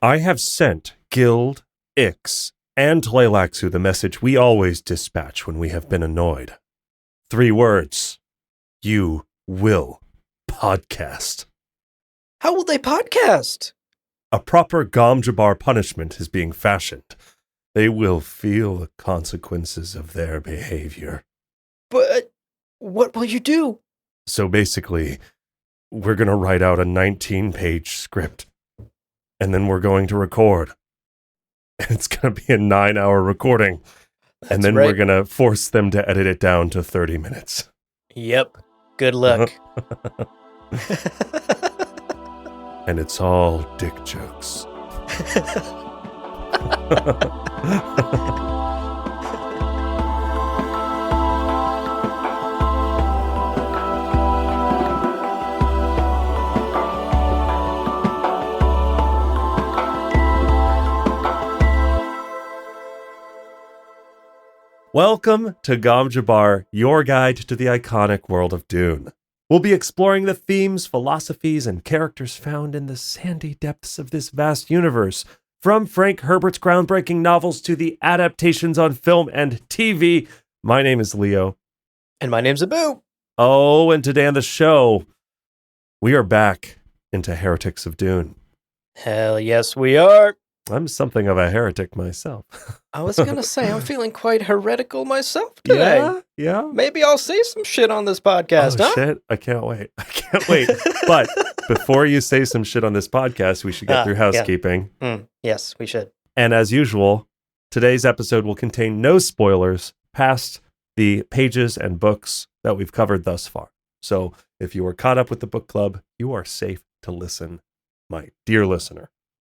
I have sent Guild, Ix, and Tleilaxu the message we always dispatch when we have been annoyed. 3 words. You will podcast. How will they podcast? A proper Gom-Jabbar punishment is being fashioned. They will feel the consequences of their behavior. But what will you do? So basically, we're going to write out a 19-page script, and then we're going to record. And it's going to be a 9-hour recording. And then we're going to force them to edit it down to 30 minutes. Yep. Good luck. And it's all dick jokes. Welcome to Gom-Jabbar, your guide to the iconic world of Dune. We'll be exploring the themes, philosophies, and characters found in the sandy depths of this vast universe, from Frank Herbert's groundbreaking novels to the adaptations on film and TV. My name is Leo. And my name's Abu. Oh, and today on the show, we are back into Heretics of Dune. Hell yes, we are. I'm something of a heretic myself. I was going to say, I'm feeling quite heretical myself today. Yeah. Maybe I'll say some shit on this podcast, huh? Shit, I can't wait. But before you say some shit on this podcast, we should get through housekeeping. Yeah. Yes, we should. And as usual, today's episode will contain no spoilers past the pages and books that we've covered thus far. So if you are caught up with the book club, you are safe to listen, my dear listener.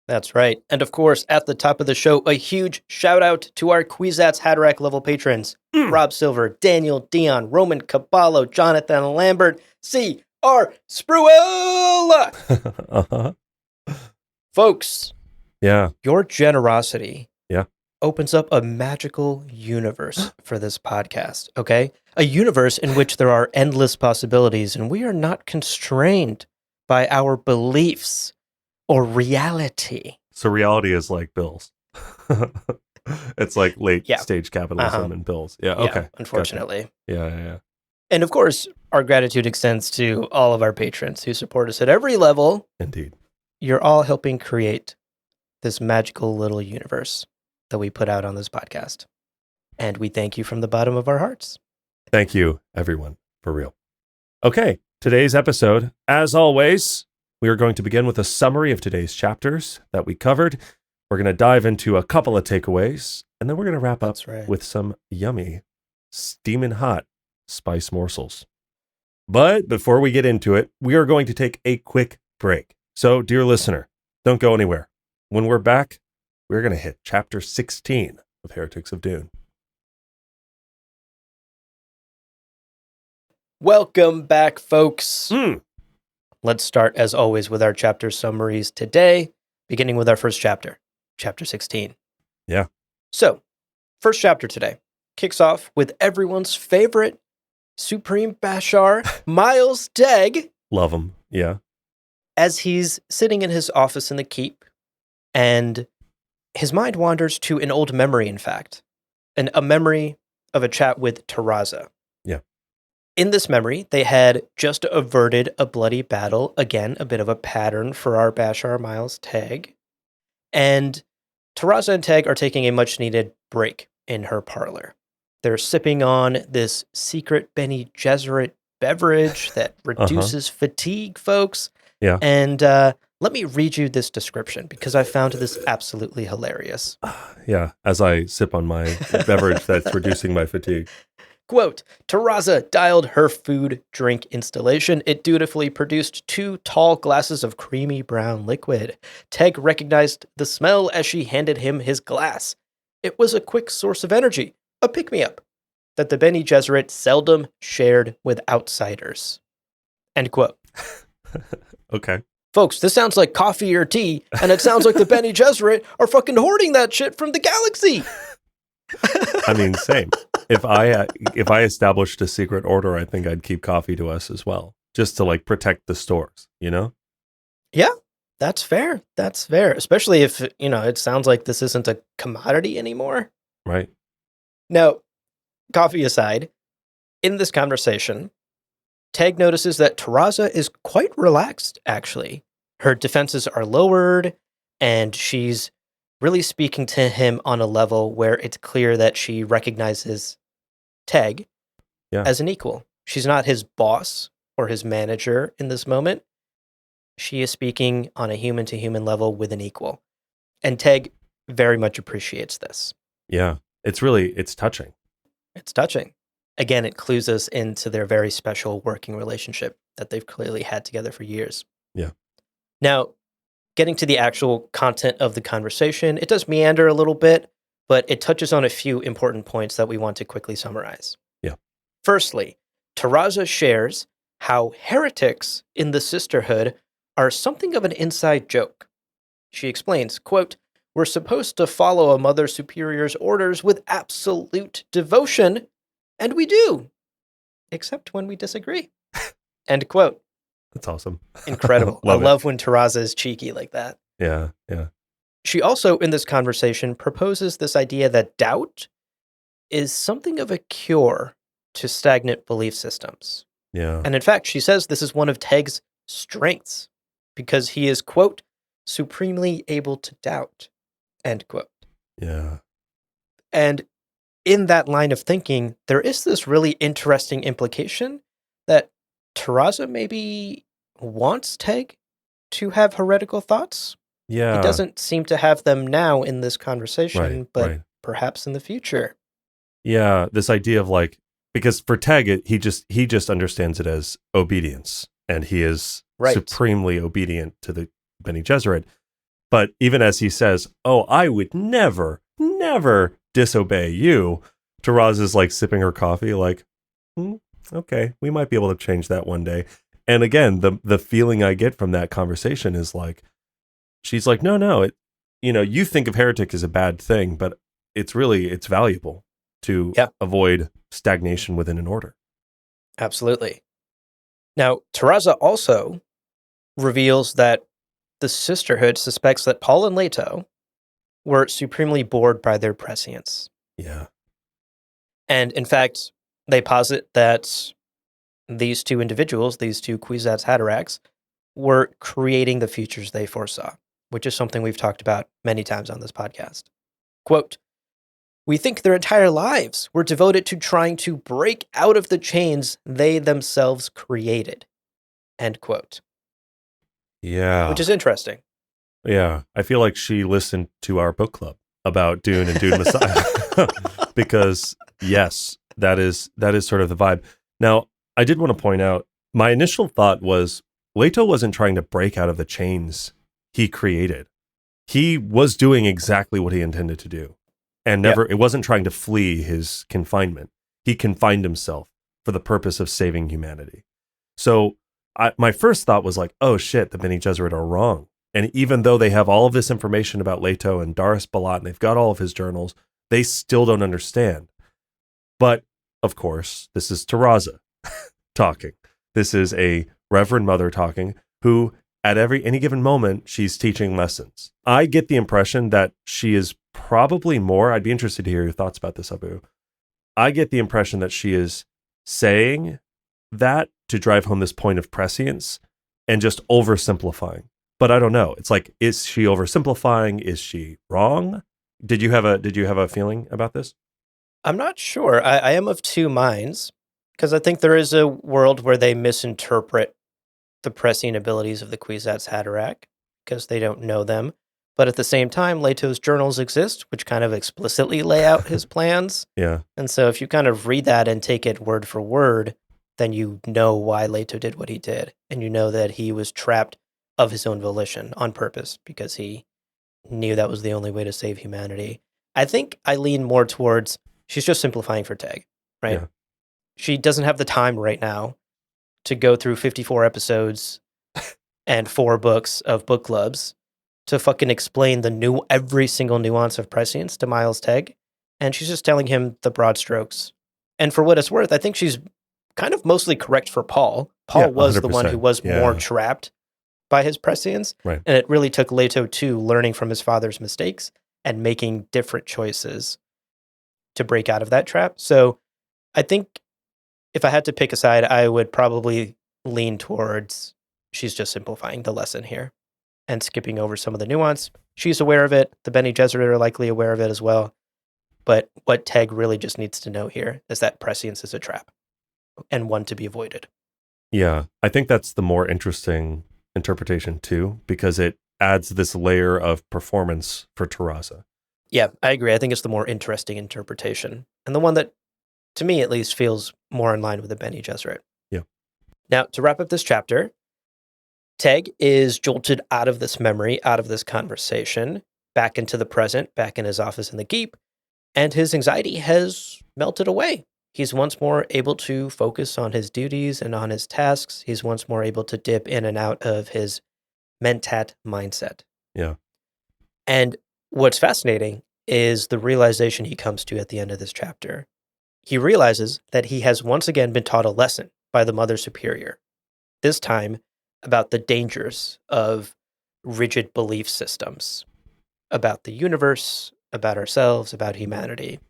That's right. And of course, at the top of the show, a huge shout out to our Kwisatz Haderach level patrons. Rob Silver, Daniel Dion, Roman Caballo, Jonathan Lambert, C.R. Spruill! Folks. Yeah. Your generosity yeah. opens up a magical universe for this podcast, okay? A universe in which there are endless possibilities, and we are not constrained by our beliefs or reality. So reality is like bills. It's like late stage capitalism and bills. Yeah, okay. Unfortunately. Gotcha. Yeah. And of course, our gratitude extends to all of our patrons who support us at every level. Indeed. You're all helping create this magical little universe that we put out on this podcast. And we thank you from the bottom of our hearts. Thank you, everyone, for real. Okay, today's episode, as always, we are going to begin with a summary of today's chapters that we covered. We're going to dive into a couple of takeaways, and then we're going to wrap up with some yummy, steaming hot spice morsels. But before we get into it, we are going to take a quick break. So, dear listener, don't go anywhere. When we're back, we're going to hit chapter 16 of Heretics of Dune. Welcome back, folks. Let's start, as always, with our chapter summaries today, beginning with our first chapter, chapter 16. Yeah. So, first chapter today kicks off with everyone's favorite Supreme Bashar, Miles Tegg. Love him, yeah. As he's sitting in his office in the keep, and his mind wanders to an old memory, in fact, a memory of a chat with Taraza. Yeah. In this memory, they had just averted a bloody battle. Again, a bit of a pattern for our Bashar Miles Tegg. And Taraza and Tegg are taking a much-needed break in her parlor. They're sipping on this secret Bene Gesserit beverage that reduces fatigue, folks. Yeah. And let me read you this description because I found this absolutely hilarious. Yeah, as I sip on my beverage that's reducing my fatigue. Quote, Taraza dialed her food drink installation. It dutifully produced 2 tall glasses of creamy brown liquid. Tegg recognized the smell as she handed him his glass. It was a quick source of energy, a pick-me-up, that the Bene Gesserit seldom shared with outsiders. End quote. Okay. Folks, this sounds like coffee or tea, and it sounds like the Bene Gesserit are fucking hoarding that shit from the galaxy. I mean, same. If I established a secret order, I think I'd keep coffee to us as well, just to like protect the stores, you know? Yeah, That's fair. That's fair. Especially if, it sounds like this isn't a commodity anymore. Right. Now, coffee aside, in this conversation, Teg notices that Taraza is quite relaxed, actually. Her defenses are lowered, and she's really speaking to him on a level where it's clear that she recognizes Teg Yeah. as an equal. She's not his boss or his manager in this moment. She is speaking on a human to human level with an equal. And Teg very much appreciates this. Yeah. It's touching. It's touching. Again, it clues us into their very special working relationship that they've clearly had together for years. Yeah. Now, getting to the actual content of the conversation, it does meander a little bit, but it touches on a few important points that we want to quickly summarize. Yeah. Firstly, Taraza shares how heretics in the sisterhood are something of an inside joke. She explains, quote, "We're supposed to follow a mother superior's orders with absolute devotion, and we do, except when we disagree." End quote. That's awesome. Incredible. I love when Taraza is cheeky like that. Yeah, yeah. She also, in this conversation, proposes this idea that doubt is something of a cure to stagnant belief systems. Yeah. And in fact, she says this is one of Teg's strengths because he is, quote, "supremely able to doubt," end quote. Yeah. And in that line of thinking, there is this really interesting implication that Taraza maybe wants Teg to have heretical thoughts. Yeah. He doesn't seem to have them now in this conversation, Right, but right. perhaps in the future. Yeah, this idea of like, because for Teg, he just understands it as obedience, and he is Right. supremely obedient to the Bene Gesserit. But even as he says, "Oh, I would never disobey you," Taraz is like sipping her coffee, like, okay, we might be able to change that one day. And again, the feeling I get from that conversation is like, she's like, no, you think of heretic as a bad thing, but it's valuable to avoid stagnation within an order. Absolutely. Now, Taraza also reveals that the sisterhood suspects that Paul and Leto were supremely bored by their prescience. Yeah. And in fact, they posit that these two individuals, these two Kwisatz Haderachs, were creating the futures they foresaw, which is something we've talked about many times on this podcast. Quote, "We think their entire lives were devoted to trying to break out of the chains they themselves created." End quote. Yeah. Which is interesting. Yeah. I feel like she listened to our book club about Dune and Dune Messiah. Because yes, that is sort of the vibe. Now, I did want to point out, my initial thought was Leto wasn't trying to break out of the chains he created. He was doing exactly what he intended to do. And it wasn't trying to flee his confinement. He confined himself for the purpose of saving humanity. So my first thought was like, oh shit, the Bene Gesserit are wrong. And even though they have all of this information about Leto and Darius Balat, and they've got all of his journals, they still don't understand. But of course, this is Taraza talking. This is a Reverend Mother talking, who at any given moment, she's teaching lessons. I get the impression that she is probably more, I'd be interested to hear your thoughts about this, Abu. I get the impression that she is saying that to drive home this point of prescience and just oversimplifying. But I don't know. It's like, is she oversimplifying? Is she wrong? Did you have a feeling about this? I'm not sure. I am of two minds, because I think there is a world where they misinterpret the prescient abilities of the Kwisatz Haderach because they don't know them. But at the same time, Leto's journals exist, which kind of explicitly lay out his plans. Yeah. And so if you kind of read that and take it word for word, then you know why Leto did what he did. And you know that he was trapped of his own volition on purpose because he knew that was the only way to save humanity. I think I lean more towards she's just simplifying for Teg, right? Yeah. She doesn't have the time right now to go through 54 episodes and 4 books of book clubs to fucking explain every single nuance of prescience to Miles Teg. And she's just telling him the broad strokes. And for what it's worth, I think she's kind of mostly correct for Paul. Paul was the one who was more trapped by his prescience. Right. And it really took Leto too learning from his father's mistakes and making different choices to break out of that trap. So I think if I had to pick a side, I would probably lean towards she's just simplifying the lesson here and skipping over some of the nuance. She's aware of it. The Bene Gesserit are likely aware of it as well. But what Teg really just needs to know here is that prescience is a trap and one to be avoided. Yeah, I think that's the more interesting interpretation too, because it adds this layer of performance for Terraza. Yeah, I agree. I think it's the more interesting interpretation and the one that, to me at least, feels more in line with the Bene Gesserit. Yeah. Now, to wrap up this chapter, Teg is jolted out of this memory, out of this conversation, back into the present, back in his office in the Keep, and his anxiety has melted away. He's once more able to focus on his duties and on his tasks. He's once more able to dip in and out of his mentat mindset. Yeah. And what's fascinating is the realization he comes to at the end of this chapter. He realizes that he has once again been taught a lesson by the Mother Superior, this time about the dangers of rigid belief systems, about the universe, about ourselves, about humanity.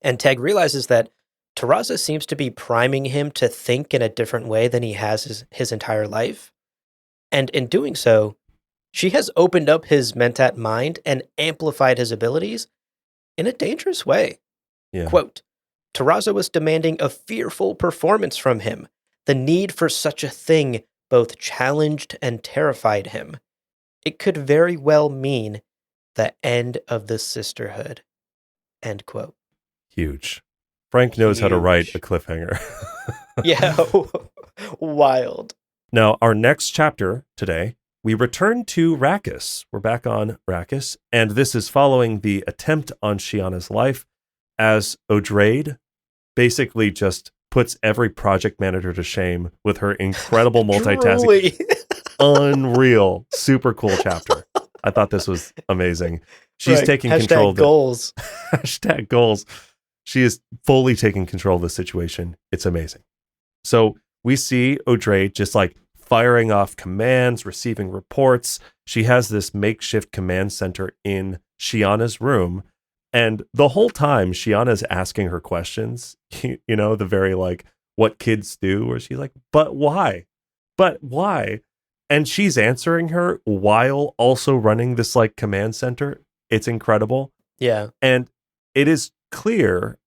And Teg realizes that Terraza seems to be priming him to think in a different way than he has his entire life. And in doing so, she has opened up his mentat mind and amplified his abilities in a dangerous way. Yeah. Quote, Terraza was demanding a fearful performance from him. The need for such a thing both challenged and terrified him. It could very well mean the end of the sisterhood. End quote. Huge. Frank knows how to write Huge. a cliffhanger. Yeah, wild. Now, our next chapter today, we return to Rachis. We're back on Rachis, and this is following the attempt on Shiana's life as Odrade basically just puts every project manager to shame with her incredible multitasking. Unreal. Super cool chapter. I thought this was amazing. She's taking control of goals. Hashtag goals. She is fully taking control of the situation. It's amazing. So we see Odrade just like firing off commands, receiving reports. She has this makeshift command center in Shiana's room. And the whole time, Shiana's asking her questions, you know, the very like, what kids do, where she's like, but why? But why? And she's answering her while also running this like command center. It's incredible. Yeah. And it is clear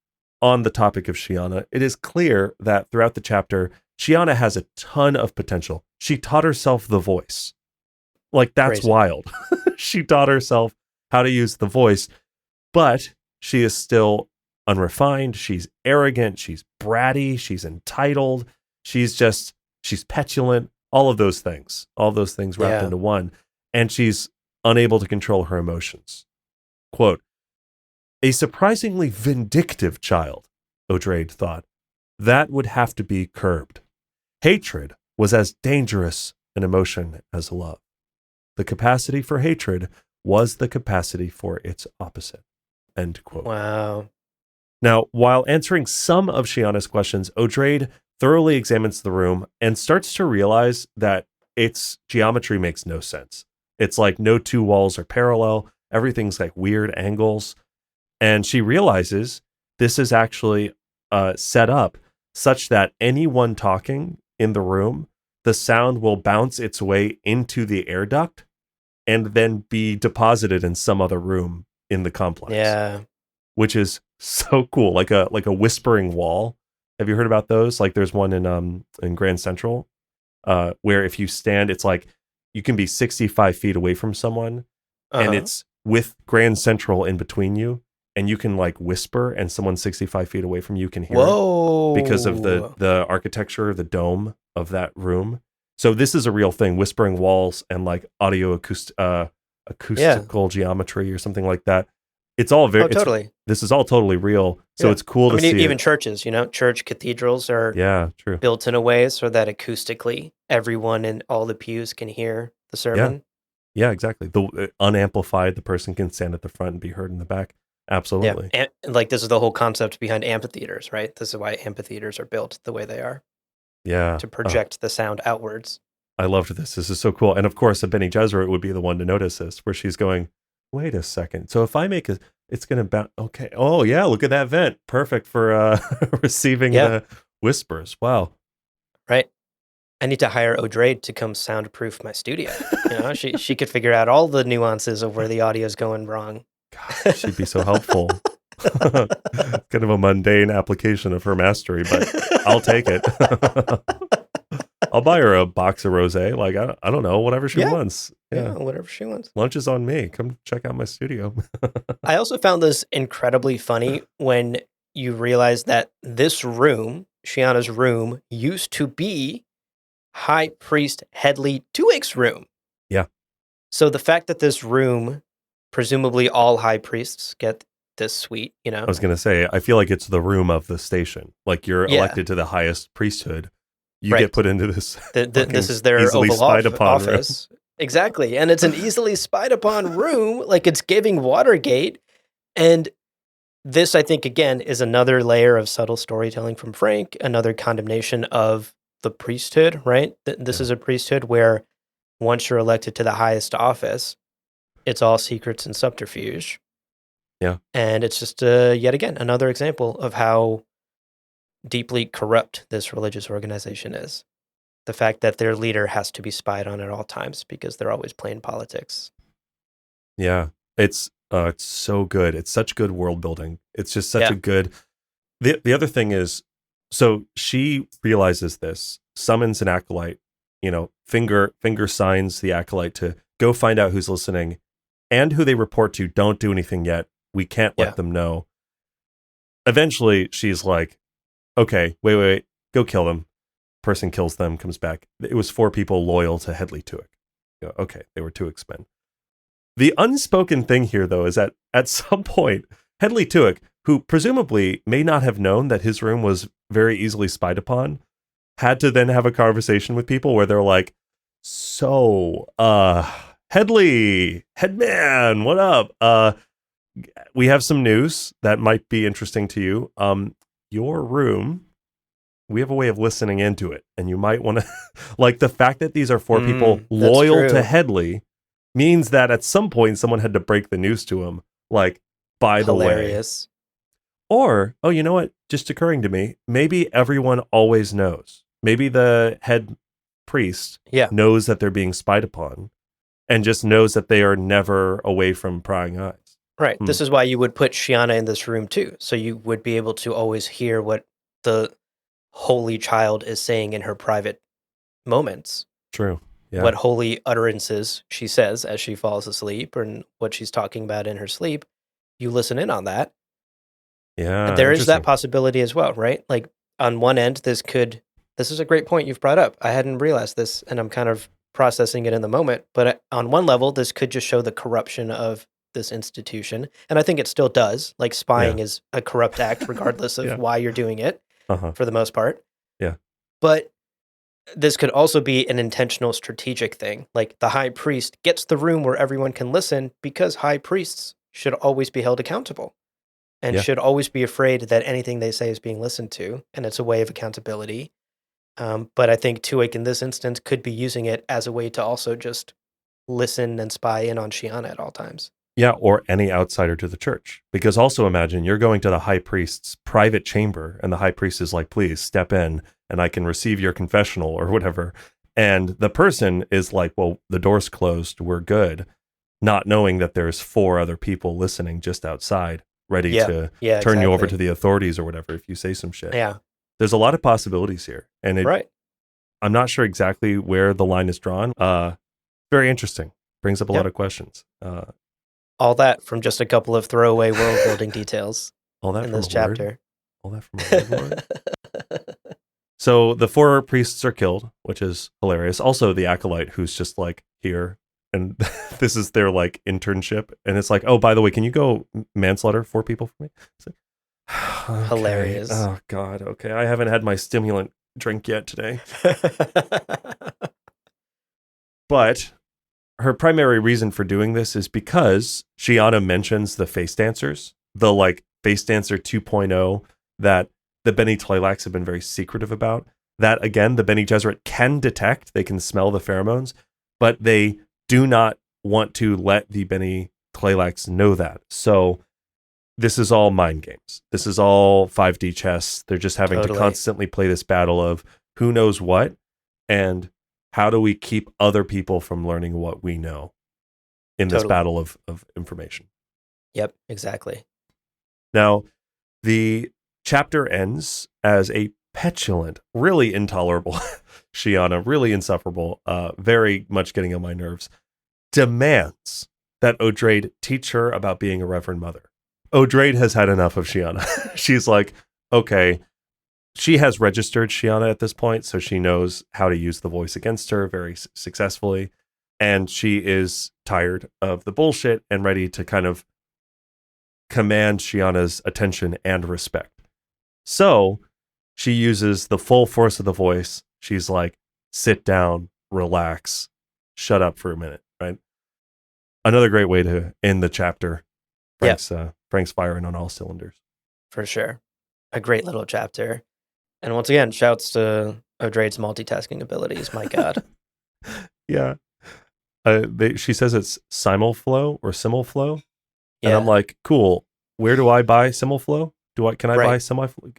on the topic of Shiana, it is clear that throughout the chapter, Shiana has a ton of potential. She taught herself the voice. Like, that's Crazy. wild. She taught herself how to use the voice, but she is still unrefined. She's arrogant. She's bratty. She's entitled. She's petulant. All of those things wrapped into one. And she's unable to control her emotions. Quote, a surprisingly vindictive child, Odrade thought. That would have to be curbed. Hatred was as dangerous an emotion as love. The capacity for hatred was the capacity for its opposite. End quote. Wow. Now, while answering some of Shiana's questions, Odrade thoroughly examines the room and starts to realize that its geometry makes no sense. It's like no two walls are parallel. Everything's like weird angles. And she realizes this is actually set up such that anyone talking in the room, the sound will bounce its way into the air duct and then be deposited in some other room in the complex. Yeah. Which is so cool, like a whispering wall. Have you heard about those? Like there's one in Grand Central where if you stand, it's like you can be 65 feet away from someone and it's with Grand Central in between you. And you can like whisper, and someone 65 feet away from you can hear it because of the architecture, the dome of that room. So this is a real thing: whispering walls and like acoustical geometry or something like that. It's all very totally. This is all totally real. So it's cool to see. Even churches, church cathedrals are true. built in a way so that acoustically everyone in all the pews can hear the sermon. Yeah, exactly. The unamplified, the person can stand at the front and be heard in the back. Absolutely. Yeah. And like this is the whole concept behind amphitheaters, right? This is why amphitheaters are built the way they are. Yeah. To project the sound outwards. I loved this. This is so cool. And of course, a Bene Gesserit would be the one to notice this, where she's going, wait a second. So if I make it's going to bounce. Okay. Oh, yeah. Look at that vent. Perfect for receiving the whispers. Wow. Right. I need to hire O'Drade to come soundproof my studio. She could figure out all the nuances of where the audio's going wrong. God, she'd be so helpful. Kind of a mundane application of her mastery, but I'll take it. I'll buy her a box of rosé. Like, I don't know, whatever she wants. Yeah, whatever she wants. Lunch is on me. Come check out my studio. I also found this incredibly funny when you realize that this room, Shiana's room, used to be High Priest Headley Tuik's room. Yeah. So the fact that this room, presumably all high priests get this suite, I was going to say, I feel like it's the room of the station. Like you're elected to the highest priesthood. You get put into this. This is their Oval office. Room. Exactly. And it's an easily spied upon room. Like it's giving Watergate. And this, I think, again, is another layer of subtle storytelling from Frank, another condemnation of the priesthood, right? This is a priesthood where once you're elected to the highest office, it's all secrets and subterfuge. Yeah. And it's just, yet again, another example of how deeply corrupt this religious organization is. The fact that their leader has to be spied on at all times because they're always playing politics. Yeah. It's so good. It's such good world building. It's just such a good... The other thing is, so she realizes this, summons an acolyte, finger signs the acolyte to go find out who's listening and who they report to. Don't do anything yet. We can't let them know. Eventually, she's like, okay, wait, go kill them. Person kills them, comes back. It was 4 people loyal to Headley Tuik. Okay, they were Tuik's men. The unspoken thing here, though, is that at some point, Headley Tuik, who presumably may not have known that his room was very easily spied upon, had to then have a conversation with people where they're like, so, Headley, Headman, what up? We have some news that might be interesting to you. Your room, we have a way of listening into it, and you might want to, like the fact that these are 4 people loyal to Headley means that at some point someone had to break the news to him, like, by the way. Or, oh, you know what? Just occurring to me, maybe everyone always knows. Maybe the head priest knows that they're being spied upon and just knows that they are never away from prying eyes. Right. This is why you would put Shiana in this room too. So you would be able to always hear what the holy child is saying in her private moments. True. Yeah. What holy utterances she says as she falls asleep and what she's talking about in her sleep. You listen in on that. Yeah. And there is that possibility as well, right? Like on one end, this is a great point you've brought up. I hadn't realized this and I'm kind of processing it in the moment. But on one level, this could just show the corruption of this institution. And I think it still does. Like spying is a corrupt act regardless of why you're doing it for the most part. Yeah. But this could also be an intentional strategic thing. Like the high priest gets the room where everyone can listen because high priests should always be held accountable and should always be afraid that anything they say is being listened to. And it's a way of accountability. But I think Tuik in this instance could be using it as a way to also just listen and spy in on Shiana at all times. Yeah, or any outsider to the church. Because also imagine you're going to the high priest's private chamber and the high priest is like, please step in and I can receive your confessional or whatever. And the person is like, well, the door's closed, we're good. Not knowing that there's 4 other people listening just outside, ready to turn you over to the authorities or whatever if you say some shit. Yeah. There's a lot of possibilities here. And I'm not sure exactly where the line is drawn. Very interesting. Brings up a lot of questions. All that from just a couple of throwaway world building details all that in from this chapter. All that from a word? So the 4 priests are killed, which is hilarious. Also the acolyte who's just like here and this is their like internship. And it's like, oh, by the way, can you go manslaughter 4 people for me? It's like, okay. Hilarious. Oh God. Okay. I haven't had my stimulant drink yet today. But her primary reason for doing this is because Shiana mentions the face dancers, the like face dancer 2.0 that the Bene Tleilax have been very secretive about. that, again, the Bene Gesserit can detect. They can smell the pheromones, but they do not want to let the Bene Tleilax know that. So this is all mind games. This is all 5D chess. They're just having to constantly play this battle of who knows what and how do we keep other people from learning what we know in this battle of information. Yep, exactly. Now, the chapter ends as a petulant, really intolerable Shiana, really insufferable, very much getting on my nerves, demands that Odrade teach her about being a Reverend Mother. Odrade has had enough of Shiana. She's like, okay, she has registered Shiana at this point, so she knows how to use the voice against her very successfully, and she is tired of the bullshit and ready to kind of command Shiana's attention and respect. So she uses the full force of the voice. She's like, sit down, relax, shut up for a minute, right? Another great way to end the chapter. Frank's firing on all cylinders. For sure. A great little chapter. And once again, shouts to Odrade's multitasking abilities. My God. Yeah. She says it's Simulflow or Simulflow. Yeah. And I'm like, cool. Where do I buy Simulflow? Can I buy Simulflow?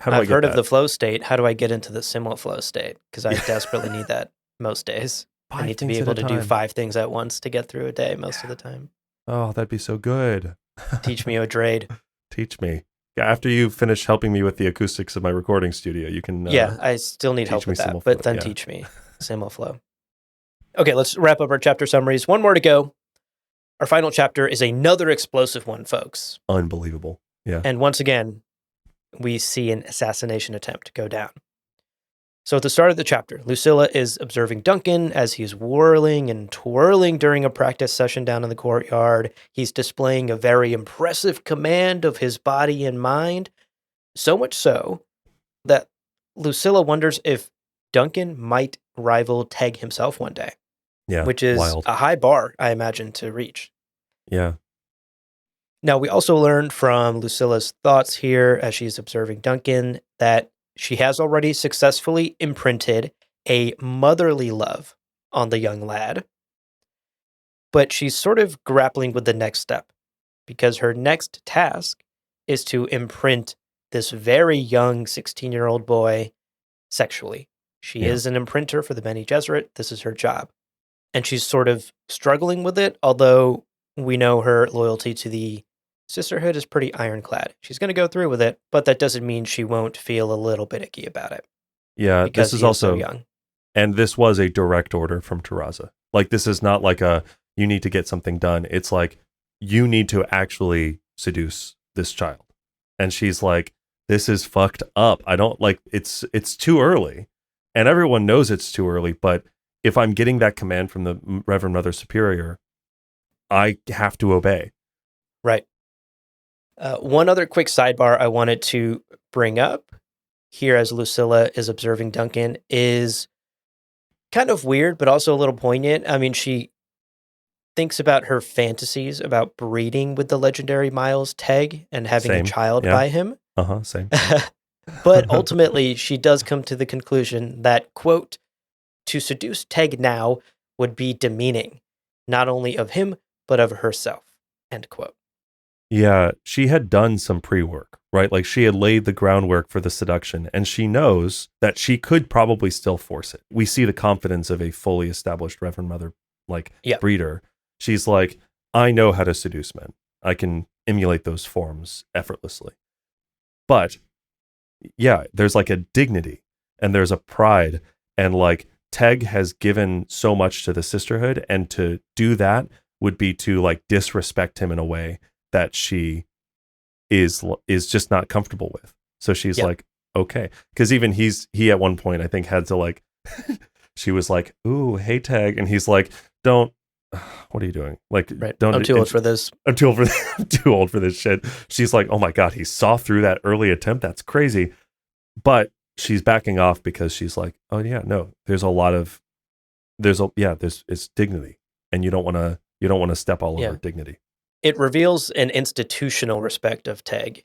How do I get heard that? of the flow state. How do I get into the Simulflow state? Because I desperately need that most days. I need to be able to do 5 things at once to get through a day most of the time. Oh, that'd be so good. Teach me, Odrade. Teach me. Yeah, after you finish helping me with the acoustics of my recording studio, you can... I still need help with that, but then teach me Simulflow. Okay, let's wrap up our chapter summaries. One more to go. Our final chapter is another explosive one, folks. Unbelievable. Yeah. And once again, we see an assassination attempt go down. So at the start of the chapter, Lucilla is observing Duncan as he's whirling and twirling during a practice session down in the courtyard. He's displaying a very impressive command of his body and mind, so much so that Lucilla wonders if Duncan might rival Teg himself one day. Yeah, which is wild. A high bar, I imagine, to reach. Yeah. Now, we also learned from Lucilla's thoughts here as she's observing Duncan that she has already successfully imprinted a motherly love on the young lad. But she's sort of grappling with the next step because her next task is to imprint this very young 16-year-old boy sexually. She is an imprinter for the Bene Gesserit. This is her job. And she's sort of struggling with it, although we know her loyalty to the sisterhood is pretty ironclad. She's going to go through with it, but that doesn't mean she won't feel a little bit icky about it. Yeah, because this is also so young. And this was a direct order from Teraza. Like, this is not like you need to get something done. It's like, you need to actually seduce this child. And she's like, this is fucked up. I don't like, it's too early. And everyone knows it's too early, but if I'm getting that command from the Reverend Mother Superior, I have to obey. Right. One other quick sidebar I wanted to bring up here as Lucilla is observing Duncan is kind of weird, but also a little poignant. I mean, she thinks about her fantasies about breeding with the legendary Miles Teg and having a child by him. Same. But ultimately, she does come to the conclusion that, quote, to seduce Teg now would be demeaning, not only of him, but of herself, end quote. Yeah, she had done some pre-work, right? Like, she had laid the groundwork for the seduction, and she knows that she could probably still force it. We see the confidence of a fully established Reverend Mother, breeder. She's like, I know how to seduce men. I can emulate those forms effortlessly. But, yeah, there's like a dignity, and there's a pride, and like, Teg has given so much to the sisterhood, and to do that would be to like disrespect him in a way that she is just not comfortable with. So she's like, okay. Because even he at one point, I think, had to like, she was like, ooh, hey, Teg. And he's like, don't, what are you doing? Like, don't. I'm too old for this. I'm too old for this shit. She's like, oh my God, he saw through that early attempt. That's crazy. But she's backing off because she's like, oh yeah, no, it's dignity. And you don't want to step all over dignity. It reveals an institutional respect of Teg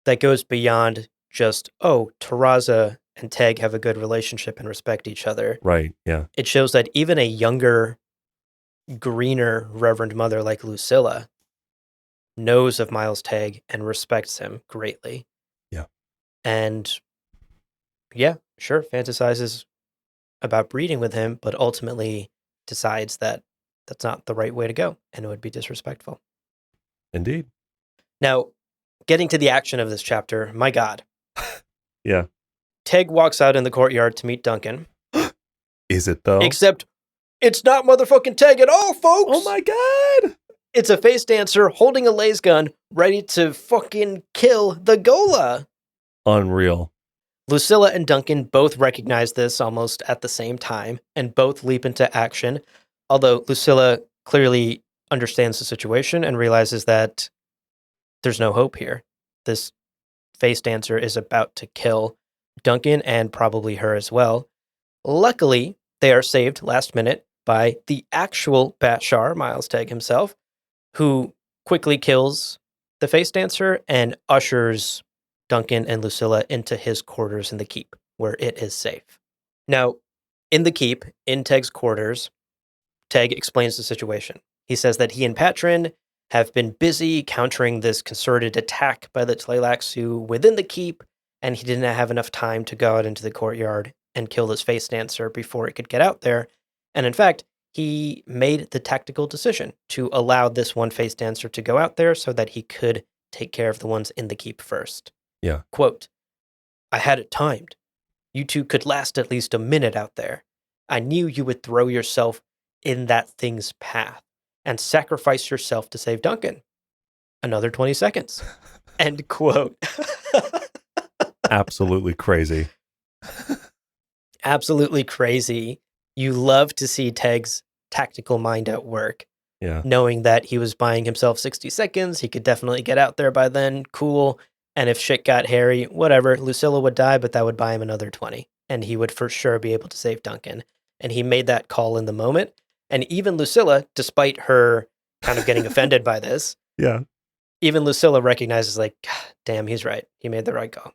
that goes beyond just, oh, Teraza and Teg have a good relationship and respect each other. Right. Yeah. It shows that even a younger, greener Reverend Mother like Lucilla knows of Miles Teg and respects him greatly. Yeah. And yeah, sure, fantasizes about breeding with him, but ultimately decides that that's not the right way to go and it would be disrespectful. Indeed. Now, getting to the action of this chapter, my God. Yeah. Teg walks out in the courtyard to meet Duncan. Is it though? Except it's not motherfucking Teg at all, folks. Oh my God. It's a face dancer holding a laser gun ready to fucking kill the Gola. Unreal. Lucilla and Duncan both recognize this almost at the same time and both leap into action, although Lucilla clearly understands the situation and realizes that there's no hope here. This face dancer is about to kill Duncan and probably her as well. Luckily, they are saved last minute by the actual Bashar, Miles Teg himself, who quickly kills the face dancer and ushers Duncan and Lucilla into his quarters in the keep, where it is safe. Now, in the keep, in Teg's quarters, Teg explains the situation. He says that he and Patron have been busy countering this concerted attack by the Tleilaxu within the keep, and he didn't have enough time to go out into the courtyard and kill this face dancer before it could get out there. And in fact, he made the tactical decision to allow this one face dancer to go out there so that he could take care of the ones in the keep first. Yeah. Quote, I had it timed. You two could last at least a minute out there. I knew you would throw yourself in that thing's path and sacrifice yourself to save Duncan. Another 20 seconds. End quote. Absolutely crazy. Absolutely crazy. You love to see Teg's tactical mind at work. Yeah. Knowing that he was buying himself 60 seconds, he could definitely get out there by then. Cool. And if shit got hairy, whatever, Lucilla would die, but that would buy him another 20. And he would for sure be able to save Duncan. And he made that call in the moment. And even Lucilla, despite her kind of getting offended by this, Yeah. even Lucilla recognizes, like, God, damn, he's right. He made the right call.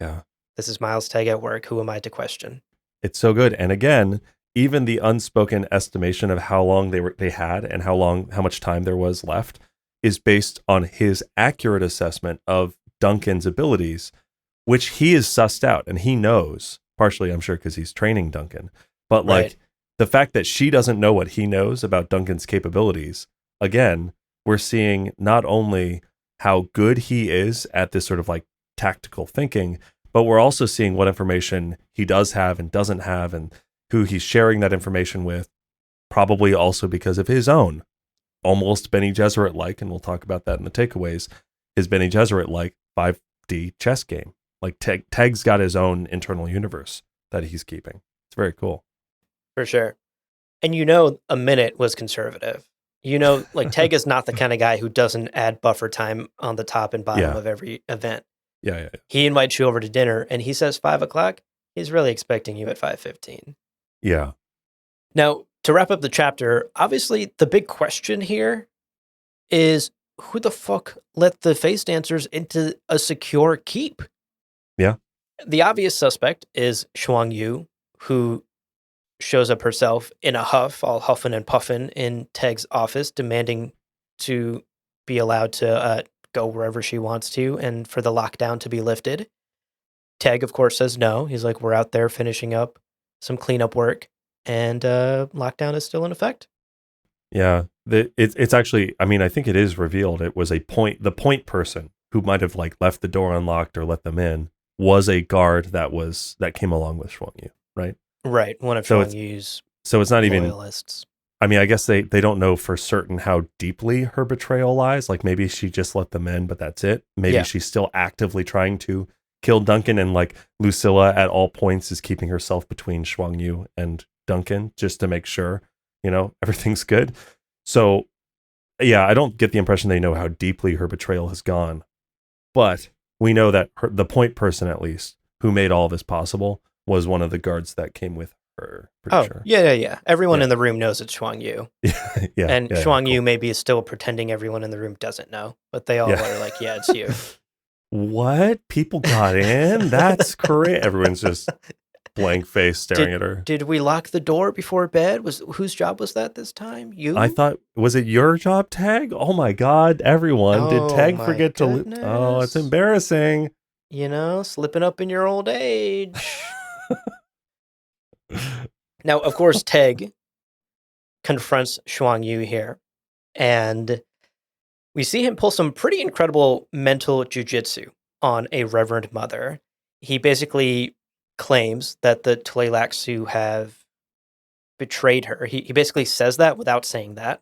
Yeah. This is Miles Teg at work. Who am I to question? It's so good. And again, even the unspoken estimation of how long they had and how much time there was left is based on his accurate assessment of Duncan's abilities, which he is sussed out and he knows, partially I'm sure because he's training Duncan, but like Right. the fact that she doesn't know what he knows about Duncan's capabilities, again, we're seeing not only how good he is at this sort of like tactical thinking, but we're also seeing what information he does have and doesn't have and who he's sharing that information with, probably also because of his own almost Bene Gesserit-like, and we'll talk about that in the takeaways, his Bene Gesserit-like 5D chess game. Like Teg's got his own internal universe that he's keeping. It's very cool. For sure. And a minute was conservative. Like Teg is not the kind of guy who doesn't add buffer time on the top and bottom Yeah. of every event. Yeah. He invites you over to dinner and he says 5 o'clock. He's really expecting you at 5:15. Yeah. Now, to wrap up the chapter, obviously the big question here is who the fuck let the face dancers into a secure keep? Yeah. The obvious suspect is Shuang Yu, who shows up herself in a huff, all huffing and puffing in Teg's office, demanding to be allowed to go wherever she wants to and for the lockdown to be lifted. Teg, of course, says no. He's like, we're out there finishing up some cleanup work and lockdown is still in effect. Yeah. It's actually, I mean, I think it is revealed. It was the point person who might have like left the door unlocked or let them in was a guard that came along with Shuang Yu, right? Right. One of Shuang Yu's So it's not even loyalists. I mean, I guess they don't know for certain how deeply her betrayal lies. Like maybe she just let them in, but that's it. Maybe she's still actively trying to kill Duncan, and like Lucilla at all points is keeping herself between Shuang Yu and Duncan just to make sure, everything's good. So yeah, I don't get the impression they know how deeply her betrayal has gone. But we know that the point person, at least, who made all this possible was one of the guards that came with her. Pretty sure. Yeah. Everyone in the room knows it's Shuang Yu. And Shuang Yu maybe is still pretending everyone in the room doesn't know, but they all are like, yeah, it's you. What? People got in? That's crazy. Everyone's just blank face staring at her. Did we lock the door before bed? Whose job was that this time? You? I thought, was it your job, Tag? Oh my God, everyone. Did Oh Tag my forget to? Oh, it's goodness. embarrassing. You know, slipping up in your old age. Now, of course, Teg confronts Shuang Yu here, and we see him pull some pretty incredible mental jujitsu on a Reverend Mother. He basically claims that the Tleilaxu have betrayed her. He basically says that without saying that.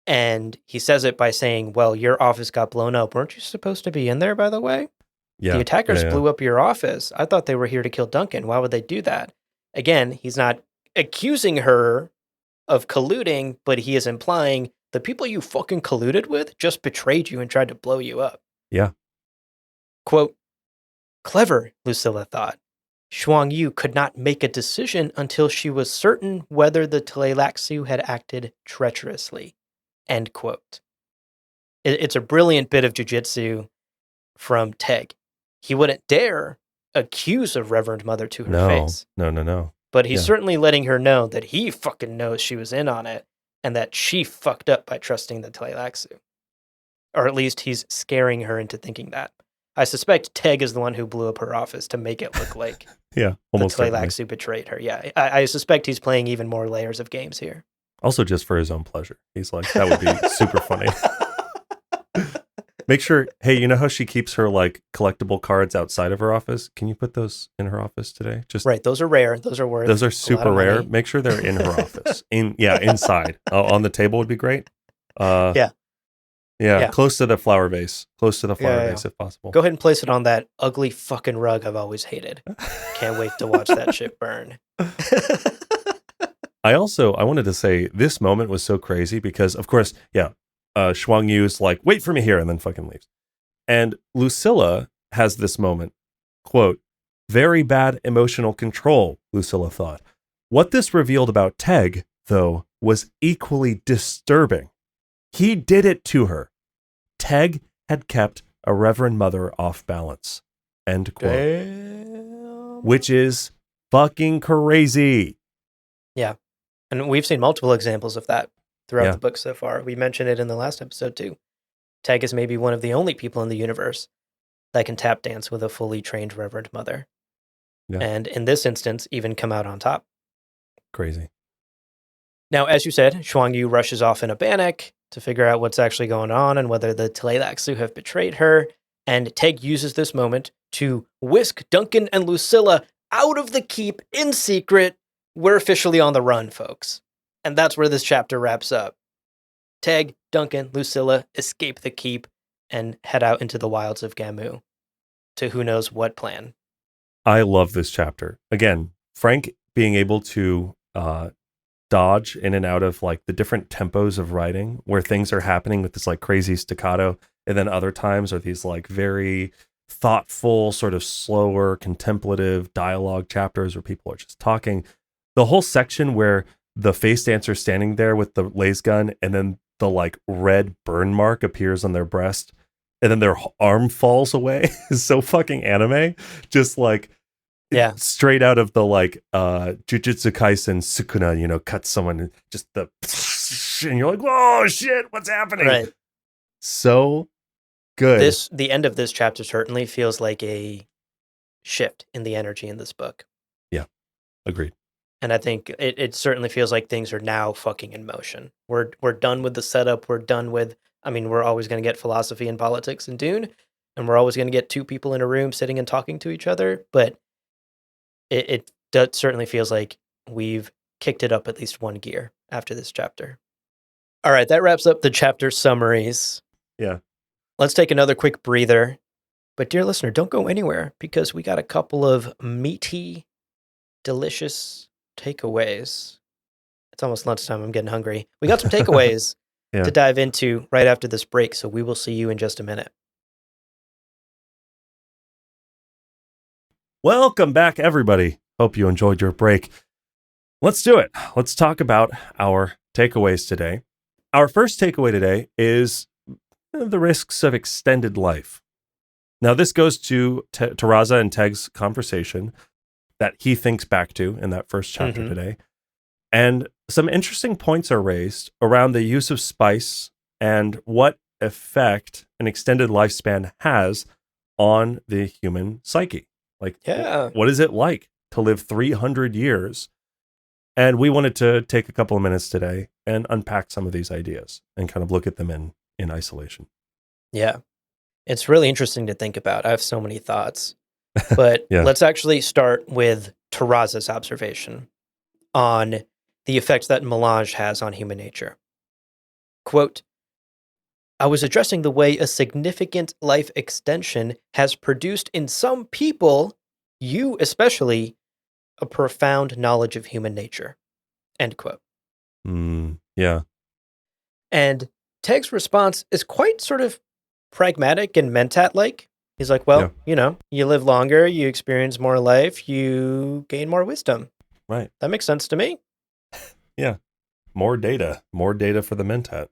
And he says it by saying, well, your office got blown up. Weren't you supposed to be in there, by the way? Yeah. The attackers yeah. blew up your office. I thought they were here to kill Duncan. Why would they do that? Again, he's not accusing her of colluding, but he is implying the people you fucking colluded with just betrayed you and tried to blow you up. Yeah. Quote, clever, Lucilla thought. Shuang Yu could not make a decision until she was certain whether the Tleilaxu had acted treacherously. End quote. It's a brilliant bit of jujitsu from Teg. He wouldn't dare accuse a Reverend Mother to her face. No. But he's Yeah. certainly letting her know that he fucking knows she was in on it and that she fucked up by trusting the Tleilaxu. Or at least he's scaring her into thinking that. I suspect Teg is the one who blew up her office to make it look like Yeah. the Almost certainly. Tleilaxu betrayed her. Yeah, I suspect he's playing even more layers of games here. Also, just for his own pleasure. He's like, that would be super funny. Make sure, hey, you know how she keeps her like collectible cards outside of her office? Can you put those in her office today? Just right, those are rare. Those are worth. Those are super rare. Money. Make sure they're in her office. Inside. On the table would be great. Yeah, close to the flower vase. Close to the flower vase if possible. Go ahead and place it on that ugly fucking rug I've always hated. Can't wait to watch that shit burn. I wanted to say this moment was so crazy because, of course, Shuang Yu's like, wait for me here, and then fucking leaves. And Lucilla has this moment, quote, very bad emotional control, Lucilla thought. What this revealed about Teg, though, was equally disturbing. He did it to her. Teg had kept a Reverend Mother off balance. End quote. Damn. Which is fucking crazy. Yeah. And we've seen multiple examples of that throughout the book so far. We mentioned it in the last episode too. Teg is maybe one of the only people in the universe that can tap dance with a fully trained Reverend Mother. Yeah. And in this instance, even come out on top. Crazy. Now, as you said, Shuang Yu rushes off in a panic to figure out what's actually going on and whether the Tleilaxu have betrayed her. And Teg uses this moment to whisk Duncan and Lucilla out of the keep in secret. We're officially on the run, folks. And that's where this chapter wraps up. Teg, Duncan, Lucilla escape the keep and head out into the wilds of Gamu to who knows what plan. I love this chapter. Again, Frank being able to dodge in and out of like the different tempos of writing where things are happening with this like crazy staccato, and then other times are these like very thoughtful, sort of slower, contemplative dialogue chapters where people are just talking. The whole section where the face dancer's standing there with the laser gun and then the like red burn mark appears on their breast and then their arm falls away is so fucking anime. Just like straight out of the like Jujutsu Kaisen Sukuna, cut someone and just and you're like, whoa shit, what's happening? Right. So good. The end of this chapter certainly feels like a shift in the energy in this book. Yeah. Agreed. And I think it certainly feels like things are now fucking in motion. We're done with the setup. We're done with, we're always going to get philosophy and politics in Dune, and we're always going to get two people in a room sitting and talking to each other. But it certainly feels like we've kicked it up at least one gear after this chapter. All right, that wraps up the chapter summaries. Yeah. Let's take another quick breather. But dear listener, don't go anywhere because we got a couple of meaty, delicious takeaways. It's almost lunchtime. I'm getting hungry. We got some takeaways to dive into right after this break, so we will see you in just a minute. Welcome back, everybody. Hope you enjoyed your break. Let's do it. Let's talk about our takeaways today. Our first takeaway today is the risks of extended life. Now, this goes to Raza and Teg's conversation that he thinks back to in that first chapter today. And some interesting points are raised around the use of spice and what effect an extended lifespan has on the human psyche. Like, what is it like to live 300 years? And we wanted to take a couple of minutes today and unpack some of these ideas and kind of look at them in isolation. Yeah. It's really interesting to think about. I have so many thoughts. But let's actually start with Taraza's observation on the effects that melange has on human nature. Quote, I was addressing the way a significant life extension has produced in some people, you especially, a profound knowledge of human nature. End quote. Yeah. And Teg's response is quite sort of pragmatic and Mentat-like. He's like, well, you live longer, you experience more life, you gain more wisdom. Right. That makes sense to me. Yeah. More data for the Mentat.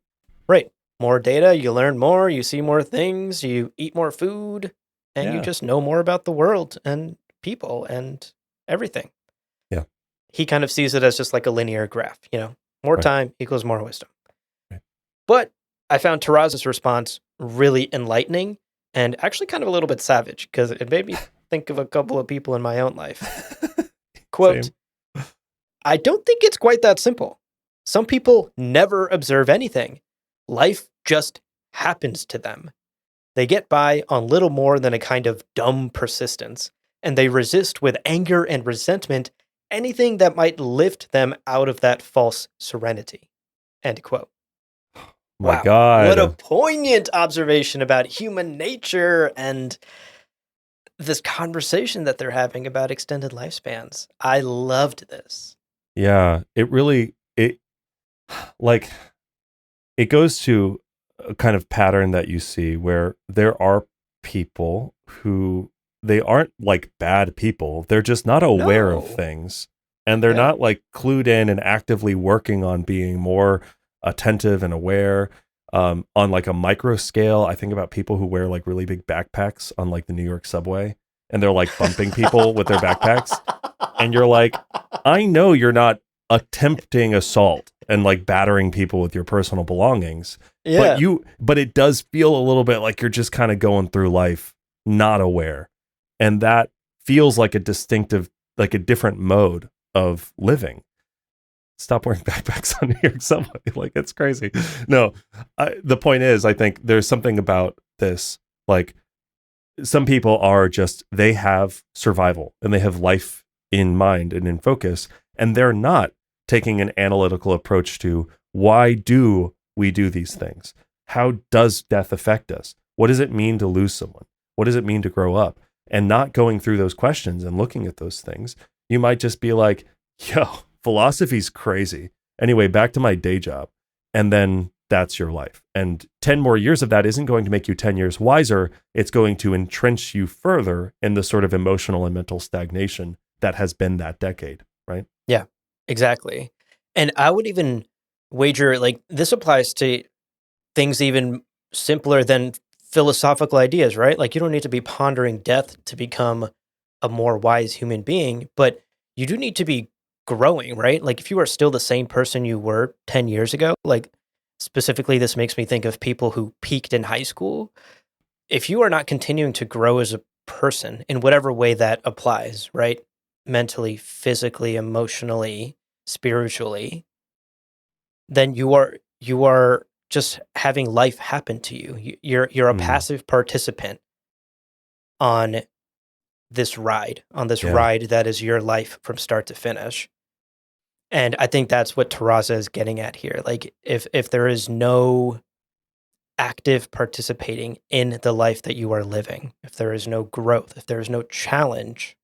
Right. More data, you learn more, you see more things, you eat more food, and you just know more about the world and people and everything. Yeah. He kind of sees it as just like a linear graph, more time equals more wisdom. Right. But I found Taraza's response really enlightening and actually kind of a little bit savage because it made me think of a couple of people in my own life. Quote, I don't think it's quite that simple. Some people never observe anything. Life just happens to them. They get by on little more than a kind of dumb persistence, and they resist with anger and resentment anything that might lift them out of that false serenity. End quote. My God. What a poignant observation about human nature and this conversation that they're having about extended lifespans. I loved this. Yeah, it goes to a kind of pattern that you see where there are people who they aren't like bad people. They're just not aware of things. And they're not like clued in and actively working on being more attentive and aware on like a micro scale. I think about people who wear like really big backpacks on like the New York subway and they're like bumping people with their backpacks. And you're like, I know you're not attempting assault and like battering people with your personal belongings. Yeah. But it does feel a little bit like you're just kind of going through life not aware. And that feels like a distinctive, like a different mode of living. Stop wearing backpacks on New York subway. Like, it's crazy. No, the point is, I think there's something about this. Like, some people are just, they have survival and they have life in mind and in focus, and they're not taking an analytical approach to why do we do these things? How does death affect us? What does it mean to lose someone? What does it mean to grow up? And not going through those questions and looking at those things, you might just be like, yo, philosophy's crazy. Anyway, back to my day job. And then that's your life. And 10 more years of that isn't going to make you 10 years wiser. It's going to entrench you further in the sort of emotional and mental stagnation that has been that decade, right? Yeah, exactly. And I would even wager, like, this applies to things even simpler than philosophical ideas, right? Like, you don't need to be pondering death to become a more wise human being, but you do need to be growing, right? Like, if you are still the same person you were 10 years ago, like, specifically, this makes me think of people who peaked in high school. If you are not continuing to grow as a person in whatever way that applies, right? Mentally, physically, emotionally, spiritually, then you are just having life happen to you. You're a passive participant on this ride, that is your life from start to finish. And I think that's what Taraza is getting at here. Like, if there is no active participating in the life that you are living, if there is no growth, if there is no challenge,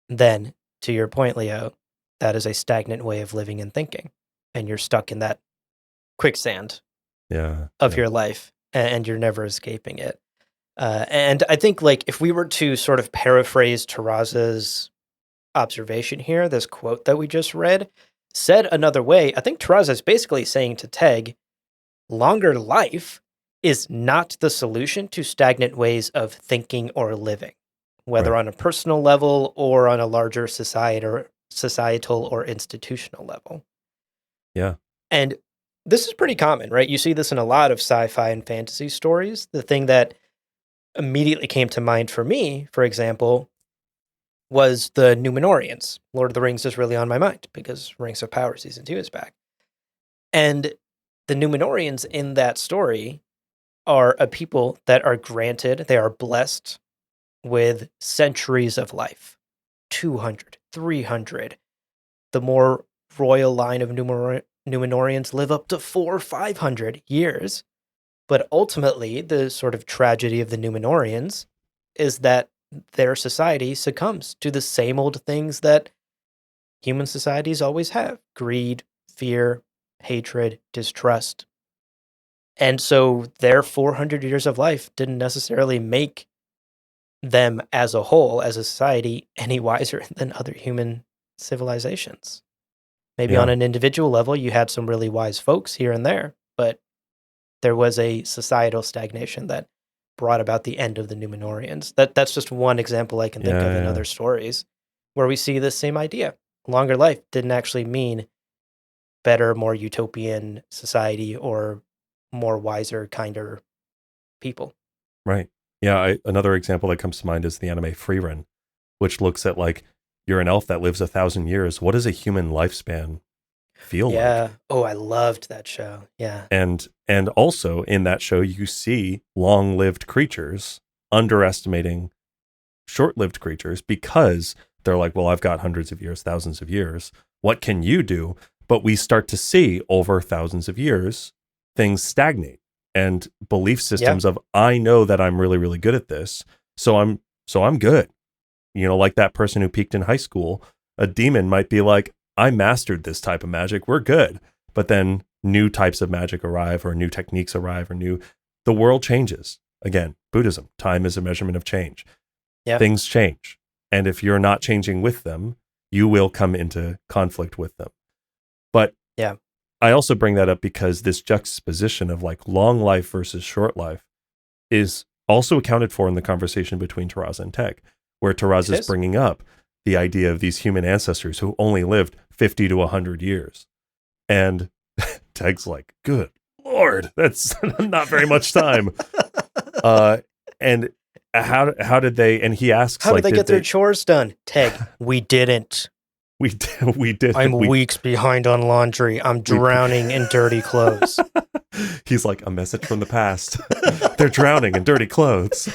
then, to your point, Leo, that is a stagnant way of living and thinking. And you're stuck in that quicksand of your life, and you're never escaping it. And I think, like, if we were to sort of paraphrase Taraza's observation here, this quote that we just read, said another way, I think Taraza is basically saying to Teg, longer life is not the solution to stagnant ways of thinking or living, whether Right. on a personal level or on a larger societal or institutional level. Yeah. And this is pretty common, right? You see this in a lot of sci-fi and fantasy stories. The thing that immediately came to mind for me, for example, was the Numenorians. Lord of the Rings is really on my mind because Rings of Power Season 2 is back. And the Numenorians in that story are a people that are granted, they are blessed with centuries of life, 200, 300. The more royal line of Numenorians live up to 500 years. But ultimately, the sort of tragedy of the Numenorians is that their society succumbs to the same old things that human societies always have: greed, fear, hatred, distrust. And so their 400 years of life didn't necessarily make them as a whole, as a society, any wiser than other human civilizations. Maybe on Yeah. an individual level, you had some really wise folks here and there, but there was a societal stagnation that brought about the end of the Numenorians. That's just one example I can think of in Yeah. other stories where we see this same idea. Longer life didn't actually mean better, more utopian society or more wiser, kinder people. Right. Yeah. Another example that comes to mind is the anime Frieren, which looks at like you're an elf that lives 1,000 years. What does a human lifespan feel like? Yeah. Oh, I loved that show. Yeah. And also in that show, you see long-lived creatures underestimating short-lived creatures because they're like, well, I've got hundreds of years, thousands of years. What can you do? But we start to see over thousands of years, things stagnate and belief Yeah. systems of, I know that I'm really, really good at this. So I'm good. You know, like that person who peaked in high school, a demon might be like, I mastered this type of magic. We're good. But then new types of magic arrive or new techniques arrive the world changes. Again, Buddhism, time is a measurement of change. Yeah. Things change. And if you're not changing with them, you will come into conflict with them. But Yeah. I also bring that up because this juxtaposition of like long life versus short life is also accounted for in the conversation between Taraza and Teg, where Taraza is bringing up the idea of these human ancestors who only lived 50 to 100 years. And Teg's like, good Lord, that's not very much time. And how did they, and he asks, How like, did they get their chores done? Teg, we didn't. We did. I'm weeks behind on laundry. I'm drowning in dirty clothes. He's like, a message from the past. They're drowning in dirty clothes.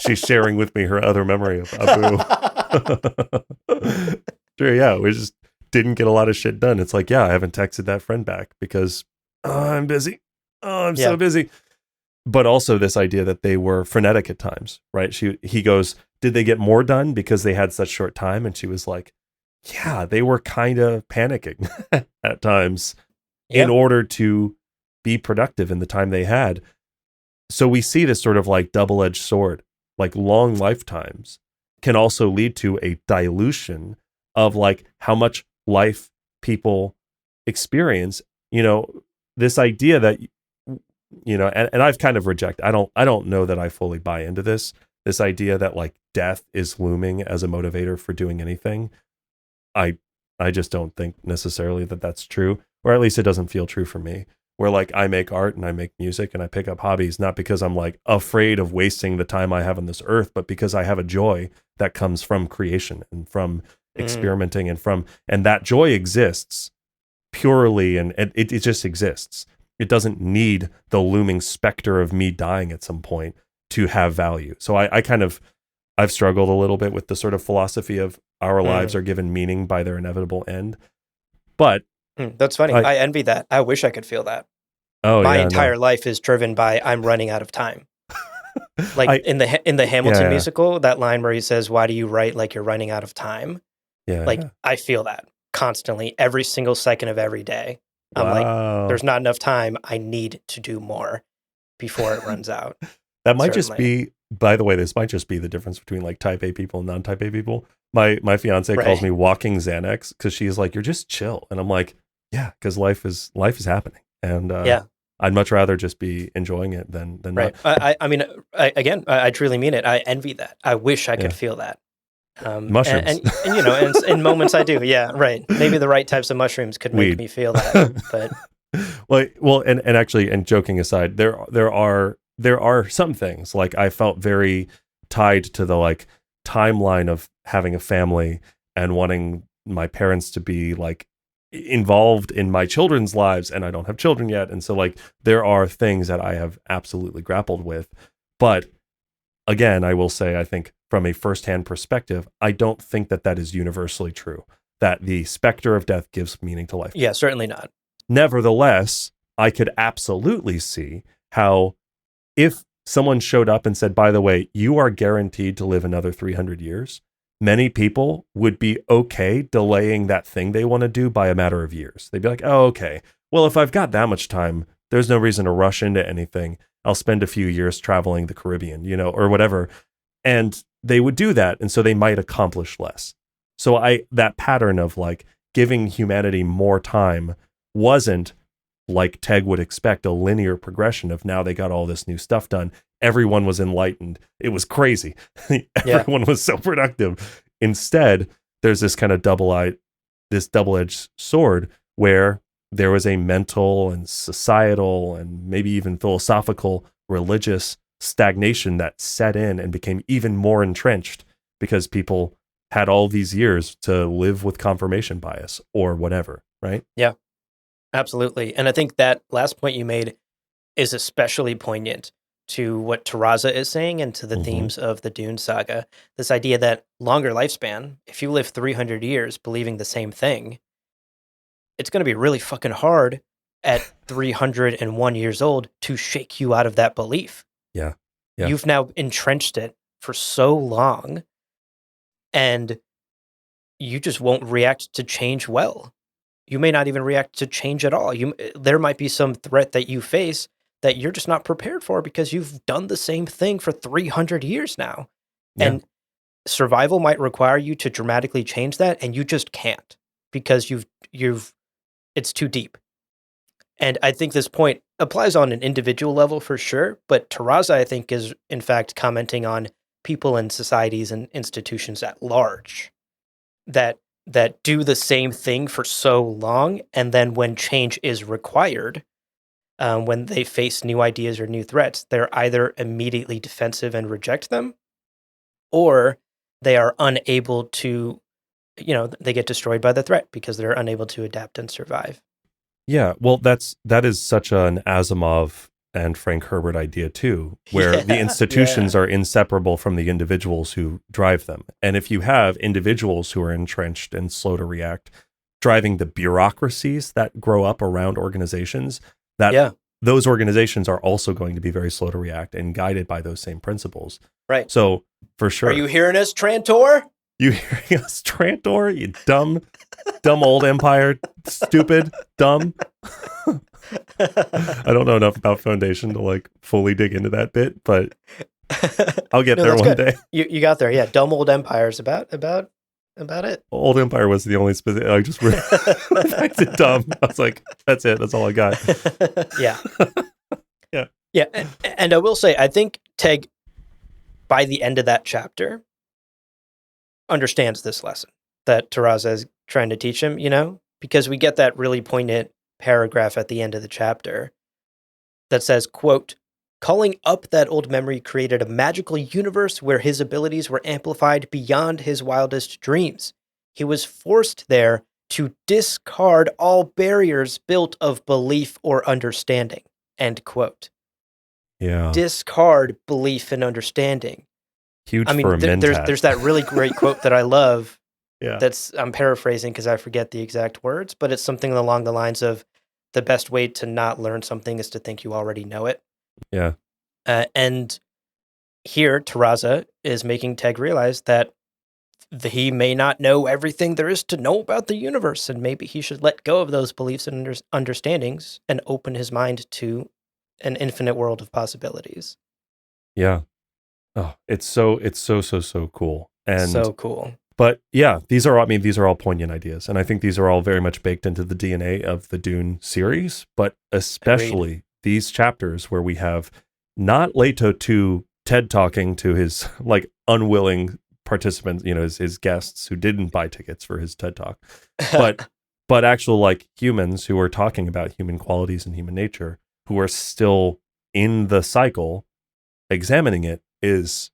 She's sharing with me her other memory of Abu. Sure, yeah, we just didn't get a lot of shit done. It's like, yeah, I haven't texted that friend back because I'm busy. Oh, I'm so busy. But also this idea that they were frenetic at times, right? He goes, did they get more done because they had such short time? And she was like, yeah, they were kind of panicking at times in order to be productive in the time they had. So we see this sort of like double-edged sword, like long lifetimes can also lead to a dilution of like how much life people experience. You know, this idea that, you know, and I've kind of rejected, I don't know that I fully buy into this idea that like death is looming as a motivator for doing anything. I just don't think necessarily that that's true, or at least it doesn't feel true for me. Where like I make art and I make music and I pick up hobbies, not because I'm like afraid of wasting the time I have on this earth, but because I have a joy that comes from creation and from experimenting and that joy exists purely and it just exists. It doesn't need the looming specter of me dying at some point to have value. So I've struggled a little bit with the sort of philosophy of our lives are given meaning by their inevitable end. But that's funny. I envy that. I wish I could feel that. Oh, my entire life is driven by I'm running out of time. Like in the Hamilton musical, that line where he says, "Why do you write like you're running out of time?" Yeah. Like I feel that constantly, every single second of every day. I'm like, there's not enough time. I need to do more before it runs out. That might just be, by the way, this might just be the difference between like type A people and non-type A people. My fiance calls me walking Xanax because she's like, you're just chill. And I'm like, yeah, because life is happening. And I'd much rather just be enjoying it than Right. not. I mean, I truly mean it. I envy that. I wish I could Yeah. feel that. Mushrooms, And you know, in moments I do. Yeah, right. Maybe the right types of mushrooms could make weed. me feel that. But well, and actually, and joking aside, there are some things like I felt very tied to the like timeline of having a family and wanting my parents to be like involved in my children's lives, and I don't have children yet, and so like there are things that I have absolutely grappled with, but again, I will say, I think from a firsthand perspective, I don't think that that is universally true, that the specter of death gives meaning to life. yeah, certainly not. Nevertheless, I could absolutely see how if someone showed up and said, by the way, you are guaranteed to live another 300 years, many people would be okay delaying that thing they want to do by a matter of years. They'd be like, oh, okay, well, if I've got that much time, there's no reason to rush into anything. I'll spend a few years traveling the Caribbean, or whatever. And they would do that. And so they might accomplish less. So that pattern of like giving humanity more time wasn't, like Teg would expect, a linear progression of now they got all this new stuff done. Everyone was enlightened. It was crazy. Everyone was so productive. Instead, there's this kind of double-edged sword where there was a mental and societal and maybe even philosophical, religious stagnation that set in and became even more entrenched because people had all these years to live with confirmation bias or whatever, right? Yeah, absolutely. And I think that last point you made is especially poignant to what Terraza is saying and to the themes of the Dune saga. This idea that longer lifespan, if you live 300 years believing the same thing, it's going to be really fucking hard at 301 years old to shake you out of that belief. Yeah. You've now entrenched it for so long, and you just won't react to change well. You may not even react to change at all. There might be some threat that you face that you're just not prepared for because you've done the same thing for 300 years now. Yeah. And survival might require you to dramatically change that, and you just can't because it's too deep. And I think this point applies on an individual level for sure, but Terraza, I think, is in fact commenting on people and societies and institutions at large that do the same thing for so long, and then when change is required, when they face new ideas or new threats, they're either immediately defensive and reject them, or they are unable to, they get destroyed by the threat because they're unable to adapt and survive. Yeah, well, that is such an Asimov and Frank Herbert idea too, where the institutions are inseparable from the individuals who drive them. And if you have individuals who are entrenched and slow to react, driving the bureaucracies that grow up around organizations, those organizations are also going to be very slow to react and guided by those same principles. Right. So for sure. Are you hearing us, Trantor? You hearing us, Trantor? You dumb old empire, stupid, dumb. I don't know enough about Foundation to like fully dig into that bit, but I'll get there one day. You got there, yeah. Dumb old empire is about it. Old Empire was the only specific. I just back to dumb. I was like, that's it. That's all I got. Yeah, yeah. And I will say, I think Teg, by the end of that chapter, understands this lesson that Terraza is trying to teach him, because we get that really poignant paragraph at the end of the chapter that says, quote, calling up that old memory created a magical universe where his abilities were amplified beyond his wildest dreams. He was forced there to discard all barriers built of belief or understanding, end quote. Yeah. Discard belief and understanding. Huge for a mentat. There's that really great quote that I love. Yeah. I'm paraphrasing because I forget the exact words, but it's something along the lines of the best way to not learn something is to think you already know it. Yeah. And here, Terraza is making Teg realize that he may not know everything there is to know about the universe, and maybe he should let go of those beliefs and understandings and open his mind to an infinite world of possibilities. Yeah. Oh, it's so cool. And so cool. But yeah, these are all poignant ideas. And I think these are all very much baked into the DNA of the Dune series, but especially these chapters where we have not Leto 2 TED talking to his like unwilling participants, his guests who didn't buy tickets for his TED talk, but actual like humans who are talking about human qualities and human nature, who are still in the cycle, examining it, is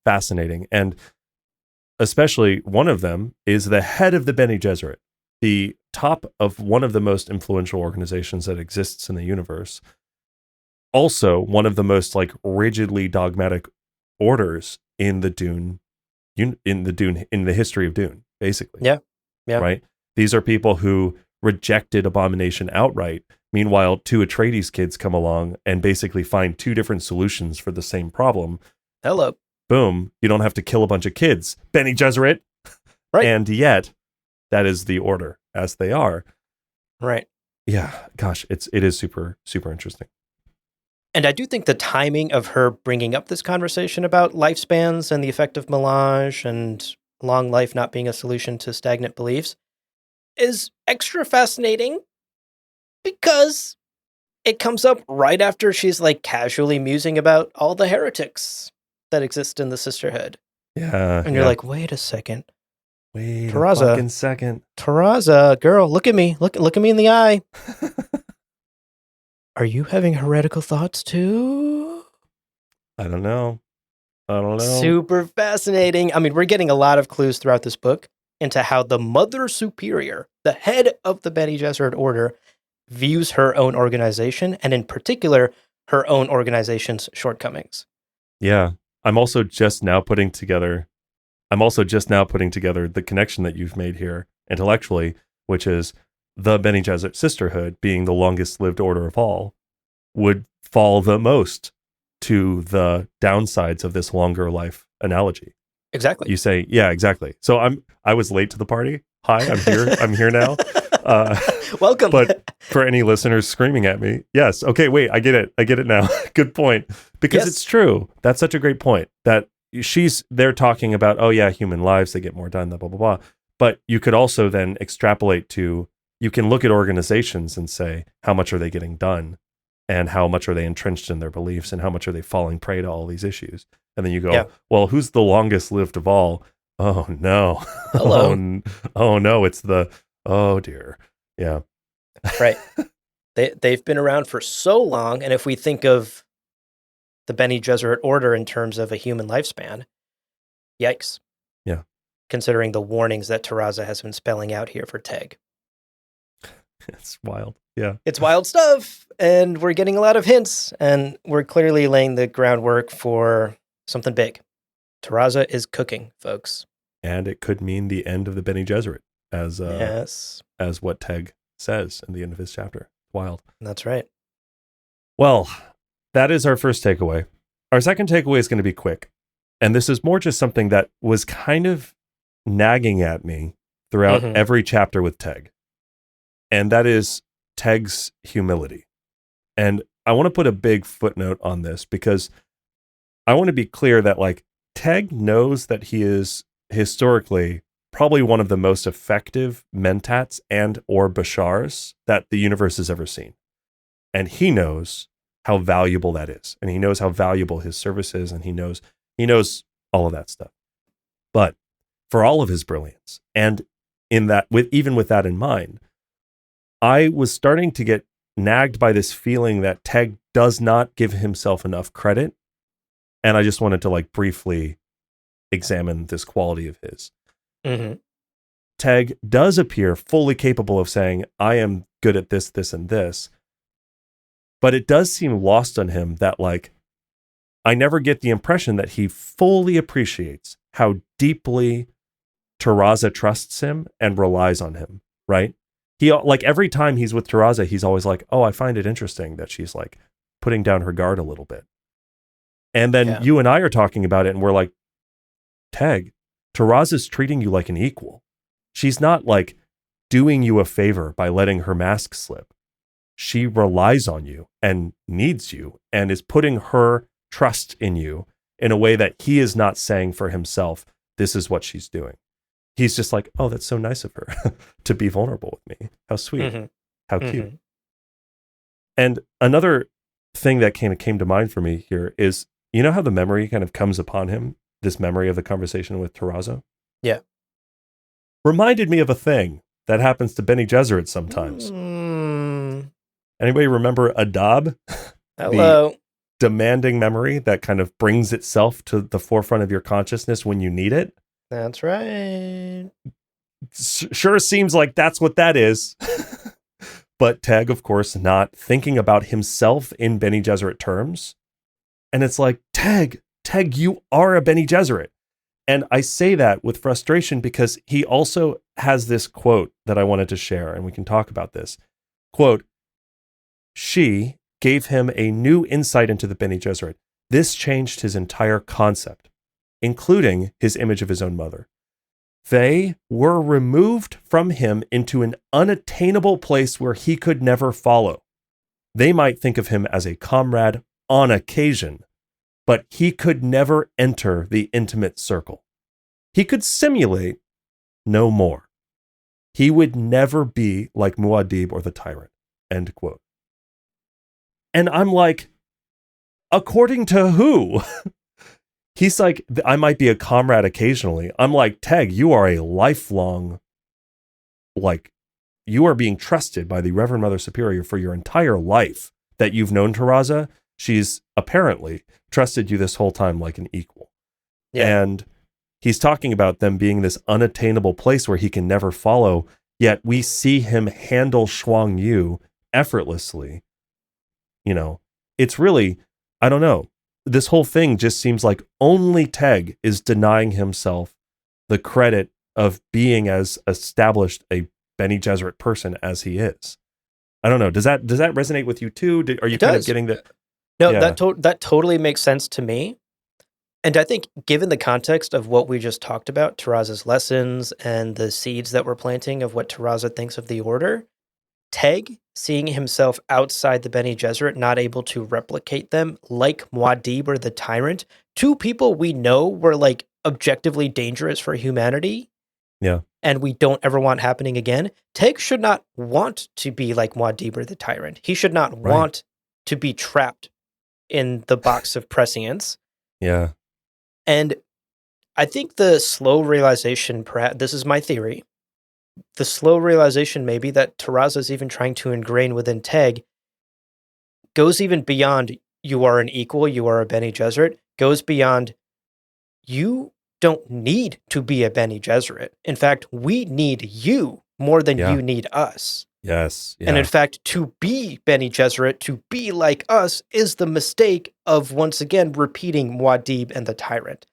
fascinating. And especially one of them is the head of the Bene Gesserit, the top of one of the most influential organizations that exists in the universe. Also, one of the most like rigidly dogmatic orders in the Dune, in the history of Dune, basically. Yeah. Right. These are people who rejected abomination outright. Meanwhile, two Atreides kids come along and basically find two different solutions for the same problem. Hello. Boom. You don't have to kill a bunch of kids. Bene Gesserit. Right. And yet, that is the order as they are. Right. Yeah. Gosh, it is super, super interesting. And I do think the timing of her bringing up this conversation about lifespans and the effect of melange and long life not being a solution to stagnant beliefs is extra fascinating because it comes up right after she's like casually musing about all the heretics that exist in the sisterhood. Yeah. And you're like, wait a second. Wait Taraza, a fucking second. Taraza, girl, look at me. Look at me in the eye. Are you having heretical thoughts too? I don't know. Super fascinating. I mean, we're getting a lot of clues throughout this book into how the Mother Superior, the head of the Bene Gesserit Order, views her own organization, and in particular, her own organization's shortcomings. Yeah. I'm also just now putting together the connection that you've made here intellectually, which is the Bene Gesserit sisterhood, being the longest lived order of all, would fall the most to the downsides of this longer life analogy. Exactly. You say, yeah, exactly. So I was late to the party. Hi, I'm here. I'm here now. Welcome. But for any listeners screaming at me, yes. Okay, wait, I get it now. Good point. Because It's true. That's such a great point that they're talking about, oh yeah, human lives, they get more done, blah, blah, blah. But you could also then extrapolate to, you can look at organizations and say, how much are they getting done? And how much are they entrenched in their beliefs? And how much are they falling prey to all these issues? And then you go, well, who's the longest lived of all? Oh, no. Hello. Oh, no. Oh, dear. Yeah. Right. They've been around for so long. And if we think of the Bene Gesserit Order in terms of a human lifespan, yikes. Yeah. Considering the warnings that Taraza has been spelling out here for Teg. It's wild. Yeah. It's wild stuff. And we're getting a lot of hints. And we're clearly laying the groundwork for something big. Taraza is cooking, folks. And it could mean the end of the Bene Gesserit, as what Teg says in the end of his chapter. Wild. That's right. Well, that is our first takeaway. Our second takeaway is going to be quick. And this is more just something that was kind of nagging at me throughout every chapter with Teg. And that is Teg's humility. And I want to put a big footnote on this because I want to be clear that like Teg knows that he is historically probably one of the most effective mentats and or bashars that the universe has ever seen. And he knows how valuable that is. And he knows how valuable his service is. And he knows all of that stuff. But for all of his brilliance, and in that, with that in mind, I was starting to get nagged by this feeling that Teg does not give himself enough credit. And I just wanted to like briefly examine this quality of his. Teg does appear fully capable of saying, I am good at this, this, and this. But it does seem lost on him that like, I never get the impression that he fully appreciates how deeply Taraza trusts him and relies on him, right? He like every time he's with Taraza, he's always like, oh, I find it interesting that she's like putting down her guard a little bit. And then you and I are talking about it and we're like, Teg, Taraza's treating you like an equal. She's not like doing you a favor by letting her mask slip. She relies on you and needs you and is putting her trust in you in a way that he is not saying for himself, this is what she's doing. He's just like, oh, that's so nice of her to be vulnerable with me. How sweet. How cute. And another thing that kind of came to mind for me here is, you know how the memory kind of comes upon him, this memory of the conversation with Terrazzo? Yeah. Reminded me of a thing that happens to Bene Gesserit sometimes. Anybody remember Adab? The Hello. demanding memory that kind of brings itself to the forefront of your consciousness when you need it? That's right. Sure seems like that's what that is. But Teg, of course, not thinking about himself in Bene Gesserit terms. And it's like, Teg, you are a Bene Gesserit. And I say that with frustration because he also has this quote that I wanted to share, and we can talk about this. Quote, she gave him a new insight into the Bene Gesserit. This changed his entire concept, including his image of his own mother. They were removed from him into an unattainable place where he could never follow. They might think of him as a comrade on occasion, but he could never enter the intimate circle. He could simulate no more. He would never be like Muad'Dib or the tyrant. End quote. And I'm like, according to who? He's like, I might be a comrade occasionally. I'm like, Teg, you are a lifelong, like, you are being trusted by the Reverend Mother Superior for your entire life that you've known Terrazzo. She's apparently trusted you this whole time like an equal. Yeah. And he's talking about them being this unattainable place where he can never follow, yet we see him handle Shuang Yu effortlessly. You know, it's really, I don't know. This whole thing just seems like only Teg is denying himself the credit of being as established a Bene Gesserit person as he is. I don't know. Does that resonate with you too? Are you kind of getting the? No, Yeah. that totally makes sense to me. And I think given the context of what we just talked about, Terrazzo's lessons and the seeds that we're planting of what Terrazzo thinks of the order, Teg seeing himself outside the Bene Gesserit, not able to replicate them, like Muad'Dib or the Tyrant, two people we know were like objectively dangerous for humanity. Yeah. And we don't ever want happening again. Teg should not want to be like Muad'Dib or the Tyrant. He should not want to be trapped in the box of prescience. Yeah. And I think the slow realization, perhaps, this is my theory, the slow realization maybe that Terrazzo is even trying to ingrain within Teg goes even beyond you are an equal, you are a Bene Gesserit, goes beyond you don't need to be a Bene Gesserit. In fact, we need you more than you need us. Yes. Yeah. And in fact, to be Bene Gesserit, to be like us, is the mistake of, once again, repeating Muad'Dib and the Tyrant.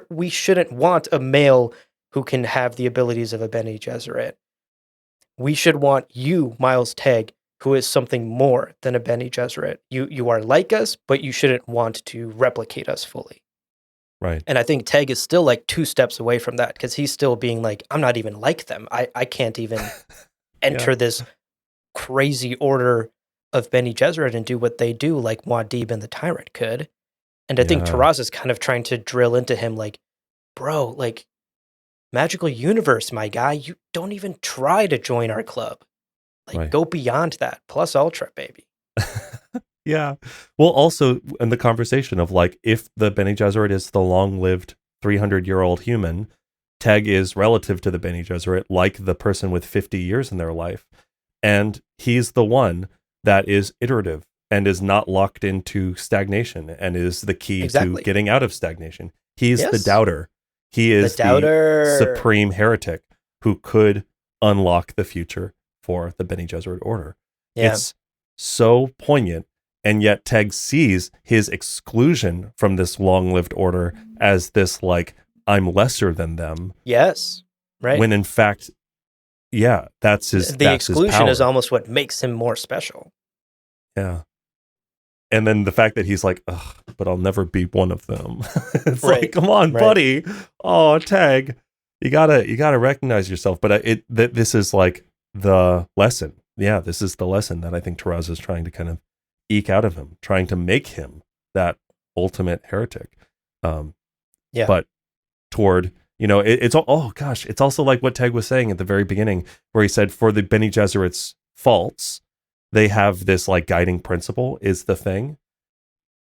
We shouldn't want a male who can have the abilities of a Bene Gesserit. We should want you, Miles Teg, who is something more than a Bene Gesserit. You are like us, but you shouldn't want to replicate us fully. Right. And I think Teg is still like 2 steps away from that because he's still being like, I'm not even like them. I can't even enter this crazy order of Bene Gesserit and do what they do like Muad'Dib and the Tyrant could. And I think Terrazzo is kind of trying to drill into him like, bro, like, magical universe, my guy, you don't even try to join our club. Like, go beyond that. Plus ultra, baby. Yeah. Well, also in the conversation of like, if the Bene Gesserit is the long-lived 300-year-old human, Teg is relative to the Bene Gesserit, like the person with 50 years in their life. And he's the one that is iterative and is not locked into stagnation and is the key to getting out of stagnation. He's the doubter. He is the supreme heretic who could unlock the future for the Bene Gesserit order. Yeah. It's so poignant. And yet Teg sees his exclusion from this long-lived order as this, like, I'm lesser than them. Yes. Right. When in fact, that's his The exclusion is almost what makes him more special. Yeah. And then the fact that he's like, ugh, but I'll never be one of them. It's like, come on, buddy. Oh, Teg, you gotta recognize yourself. But this is like the lesson. Yeah, this is the lesson that I think Terrazzo is trying to kind of eke out of him, trying to make him that ultimate heretic. But toward, it's also like what Teg was saying at the very beginning, where he said for the Bene Gesserit's faults, they have this like guiding principle is the thing.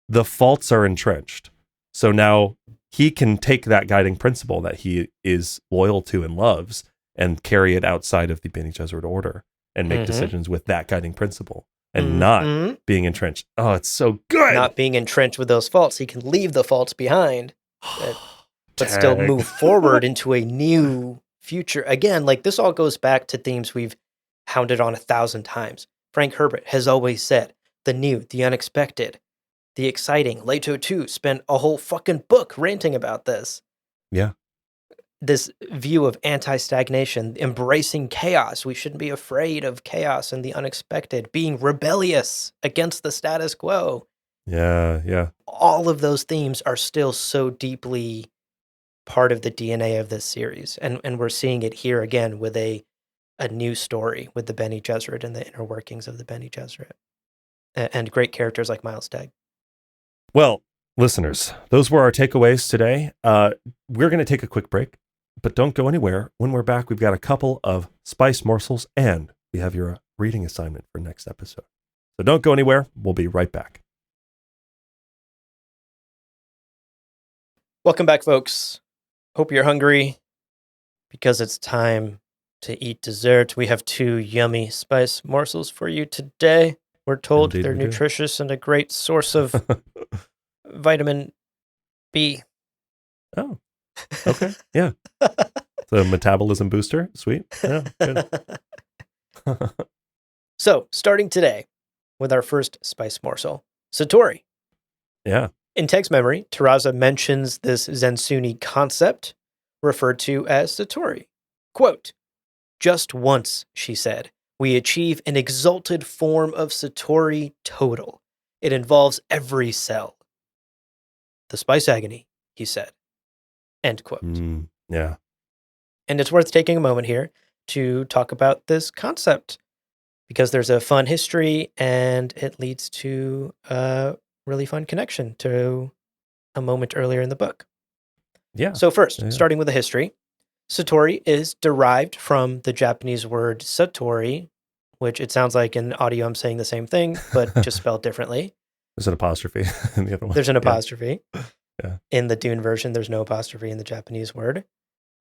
the faults are entrenched. So now he can take that guiding principle that he is loyal to and loves and carry it outside of the Bene Gesserit order and make decisions with that guiding principle and not being entrenched. Oh, it's so good. Not being entrenched with those faults. He can leave the faults behind, but still move forward into a new future. Again, like this all goes back to themes we've hounded on 1,000 times. Frank Herbert has always said the new, the unexpected, the exciting. Leto, too, spent a whole fucking book ranting about this. Yeah. This view of anti-stagnation, embracing chaos. We shouldn't be afraid of chaos and the unexpected, being rebellious against the status quo. Yeah. All of those themes are still so deeply part of the DNA of this series. And we're seeing it here again with a new story with the Bene Gesserit and the inner workings of the Bene Gesserit. And great characters like Miles Tegg. Well, listeners, those were our takeaways today. We're going to take a quick break, but don't go anywhere. When we're back, we've got a couple of spice morsels and we have your reading assignment for next episode. So don't go anywhere. We'll be right back. Welcome back, folks. Hope you're hungry because it's time to eat dessert. We have 2 yummy spice morsels for you today. We're told Indeed they're we do. nutritious and a great source of vitamin B. Oh, okay. Yeah. The metabolism booster. Sweet. Yeah, good. So, starting today with our first spice morsel, Satori. Yeah. In Teg's memory, Teraza mentions this Zensuni concept, referred to as Satori. Quote, "Just once," she said, "we achieve an exalted form of Satori total. It involves every cell." The spice agony, he said. End quote. Yeah. And it's worth taking a moment here to talk about this concept because there's a fun history and it leads to a really fun connection to a moment earlier in the book. Yeah. So first, Yeah. starting with the history, Satori is derived from the Japanese word satori, which it sounds like in audio I'm saying the same thing, but just spelled differently. There's an apostrophe in the other one. There's an apostrophe. Yeah. In the Dune version, there's no apostrophe in the Japanese word.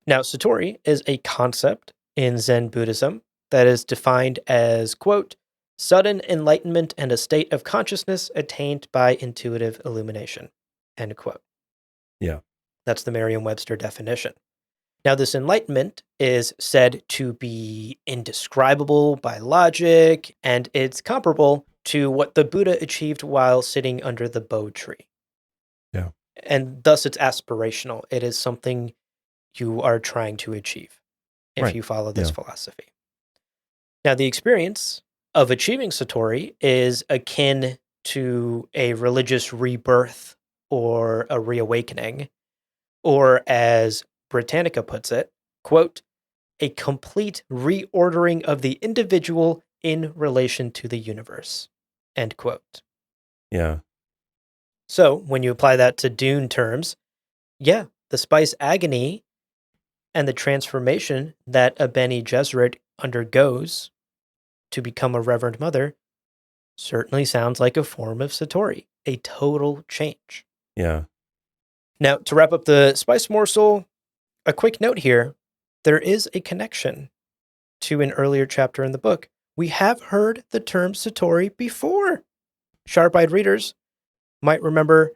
Now, Satori is a concept in Zen Buddhism that is defined as, quote, "sudden enlightenment and a state of consciousness attained by intuitive illumination," end quote. Yeah. That's the Merriam-Webster definition. Now, this enlightenment is said to be indescribable by logic, and it's comparable to what the Buddha achieved while sitting under the Bo tree. Yeah. And thus it's aspirational. It is something you are trying to achieve if Right. you follow this philosophy. Now, the experience of achieving Satori is akin to a religious rebirth or a reawakening, or as Britannica puts it, quote, "a complete reordering of the individual in relation to the universe," end quote. Yeah. So when you apply that to Dune terms, yeah, the spice agony and the transformation that a Bene Gesserit undergoes to become a Reverend Mother certainly sounds like a form of Satori, a total change. Yeah. Now, to wrap up the spice morsel, a quick note here. There is a connection to an earlier chapter in the book. We have heard the term Satori before. Sharp-eyed readers might remember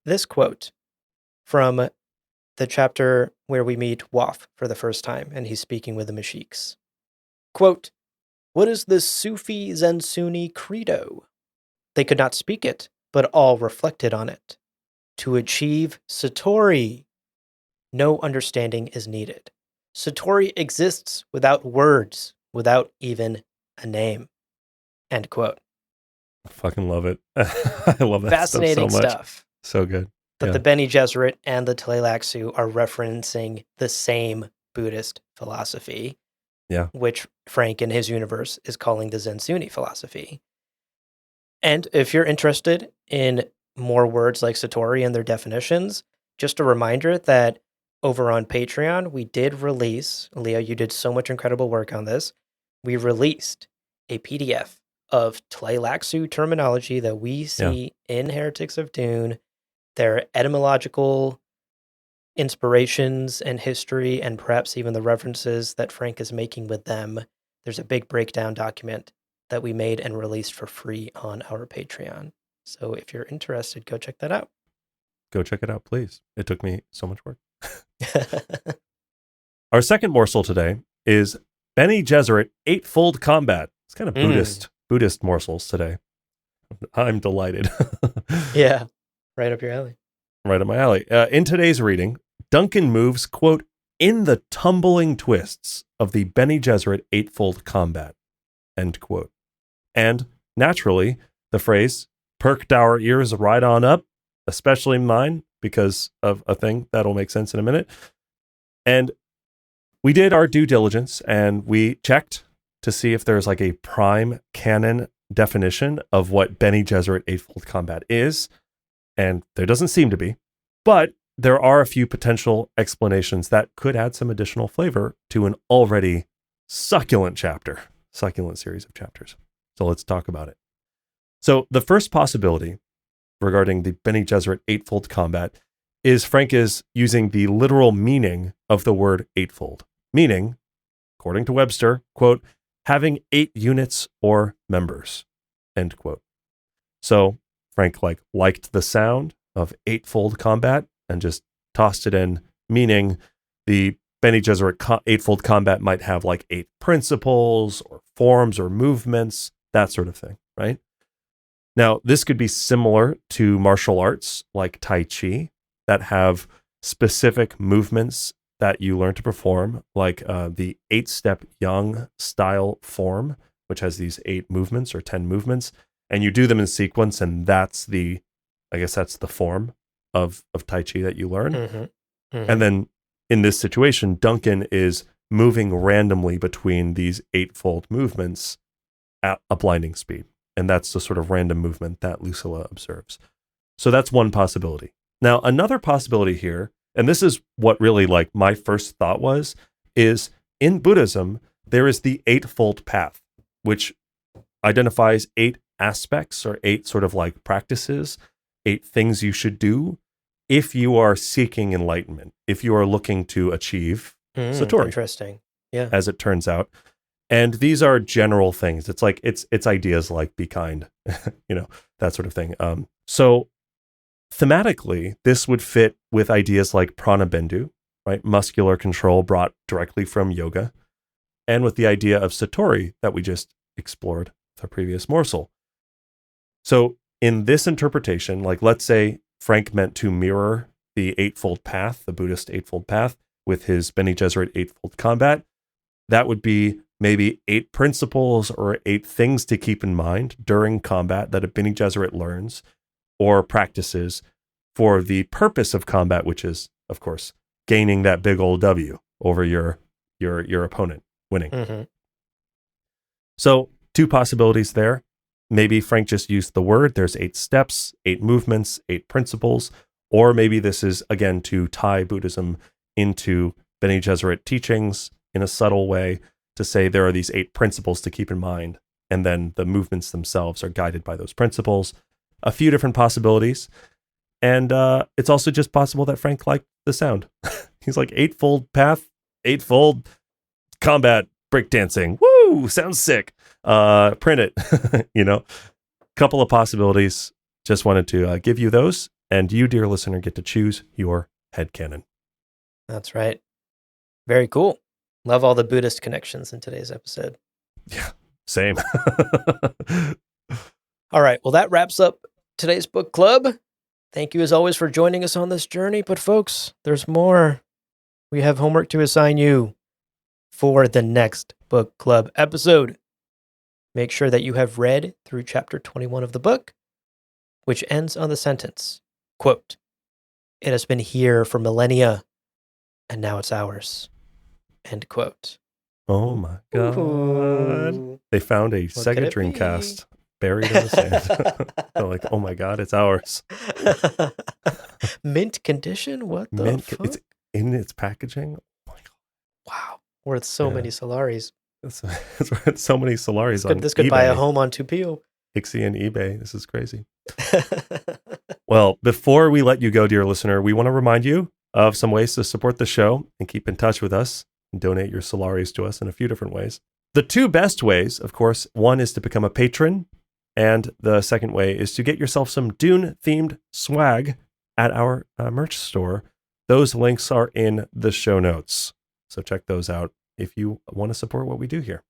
this quote from the chapter where we meet Waf for the first time, and he's speaking with the Mashiks. Quote, "What is the Sufi Zensuni credo?" They could not speak it, but all reflected on it. To achieve Satori, no understanding is needed. Satori exists without words, without even a name. End quote. I fucking love it. I love that Fascinating stuff so much. stuff. So good. That the Bene Gesserit and the Tleilaxu are referencing the same Buddhist philosophy, which Frank in his universe is calling the Zensuni philosophy. And if you're interested in more words like Satori and their definitions, just a reminder that over on Patreon, we did release, Leah, you did so much incredible work on this. We released a PDF of Tleilaxu terminology that we see in Heretics of Dune, their etymological inspirations and history, and perhaps even the references that Frank is making with them. There's a big breakdown document that we made and released for free on our Patreon. So if you're interested, go check that out. Go check it out, please. It took me so much work. Our second morsel today is Bene Gesserit Eightfold Combat. It's kind of Buddhist morsels today. I'm delighted. Yeah, right up your alley. Right up my alley. In today's reading, Duncan moves, quote, in the tumbling twists of the Bene Gesserit Eightfold Combat, end quote. And naturally, the phrase, perked our ears right on up, especially mine, because of a thing that'll make sense in a minute. And we did our due diligence and we checked to see if there's like a prime canon definition of what Bene Gesserit Eightfold Combat is. And there doesn't seem to be. But there are a few potential explanations that could add some additional flavor to an already succulent series of chapters. So let's talk about it. So the first possibility regarding the Bene Gesserit Eightfold Combat is Frank is using the literal meaning of the word eightfold, meaning, according to Webster, quote, having 8 units or members, end quote. So Frank liked the sound of eightfold combat and just tossed it in, meaning the Bene Gesserit Eightfold Combat might have 8 principles or forms or movements, that sort of thing, right? Now, this could be similar to martial arts like Tai Chi that have specific movements that you learn to perform, like the 8-step Yang style form, which has these 8 movements or 10 movements, and you do them in sequence, and that's the form of Tai Chi that you learn. Mm-hmm. Mm-hmm. And then in this situation, Duncan is moving randomly between these eightfold movements at a blinding speed. And that's the sort of random movement that Lucilla observes. So that's one possibility. Now, another possibility here, and this is what really my first thought was, is in Buddhism, there is the Eightfold Path, which identifies 8 aspects or 8 sort of practices, 8 things you should do if you are seeking enlightenment, if you are looking to achieve Satori. Interesting. Yeah. As it turns out. And these are general things. It's it's ideas like be kind, that sort of thing. So thematically, this would fit with ideas like pranabendhu, right? Muscular control brought directly from yoga, and with the idea of Satori that we just explored with our previous morsel. So in this interpretation, let's say Frank meant to mirror the Eightfold Path, the Buddhist Eightfold Path, with his Bene Gesserit Eightfold Combat, that would be maybe 8 principles or 8 things to keep in mind during combat that a Bene Gesserit learns or practices for the purpose of combat, which is, of course, gaining that big old W over your opponent, winning. Mm-hmm. So 2 possibilities there. Maybe Frank just used the word. There's 8 steps, 8 movements, 8 principles, or maybe this is, again, to tie Buddhism into Bene Gesserit teachings in a subtle way to say there are these 8 principles to keep in mind, and then the movements themselves are guided by those principles. A few different possibilities. And it's also just possible that Frank liked the sound. He's like, Eightfold Path, Eightfold Combat, breakdancing. Woo! Sounds sick. Print it. Couple of possibilities. Just wanted to give you those. And you, dear listener, get to choose your headcanon. That's right. Very cool. Love all the Buddhist connections in today's episode. Yeah, same. All right. Well, that wraps up today's book club. Thank you as always for joining us on this journey. But folks, there's more. We have homework to assign you for the next book club episode. Make sure that you have read through chapter 21 of the book, which ends on the sentence, quote, "It has been here for millennia, and now it's ours." End quote. Oh my God. Ooh. They found a What Sega could it be? Dreamcast buried in the sand. They're like, oh my God, it's ours. Mint condition? What the fuck? It's in its packaging. Oh my God. Wow. Worth so many Solaris. It's so many Solaris on This could eBay. buy a home on Tupio. Ixie and eBay. This is crazy. Well, before we let you go, dear listener, we want to remind you of some ways to support the show and keep in touch with us and donate your Solaris to us in a few different ways. The two best ways, of course, one is to become a patron, and the second way is to get yourself some Dune-themed swag at our merch store. Those links are in the show notes, so check those out if you want to support what we do here.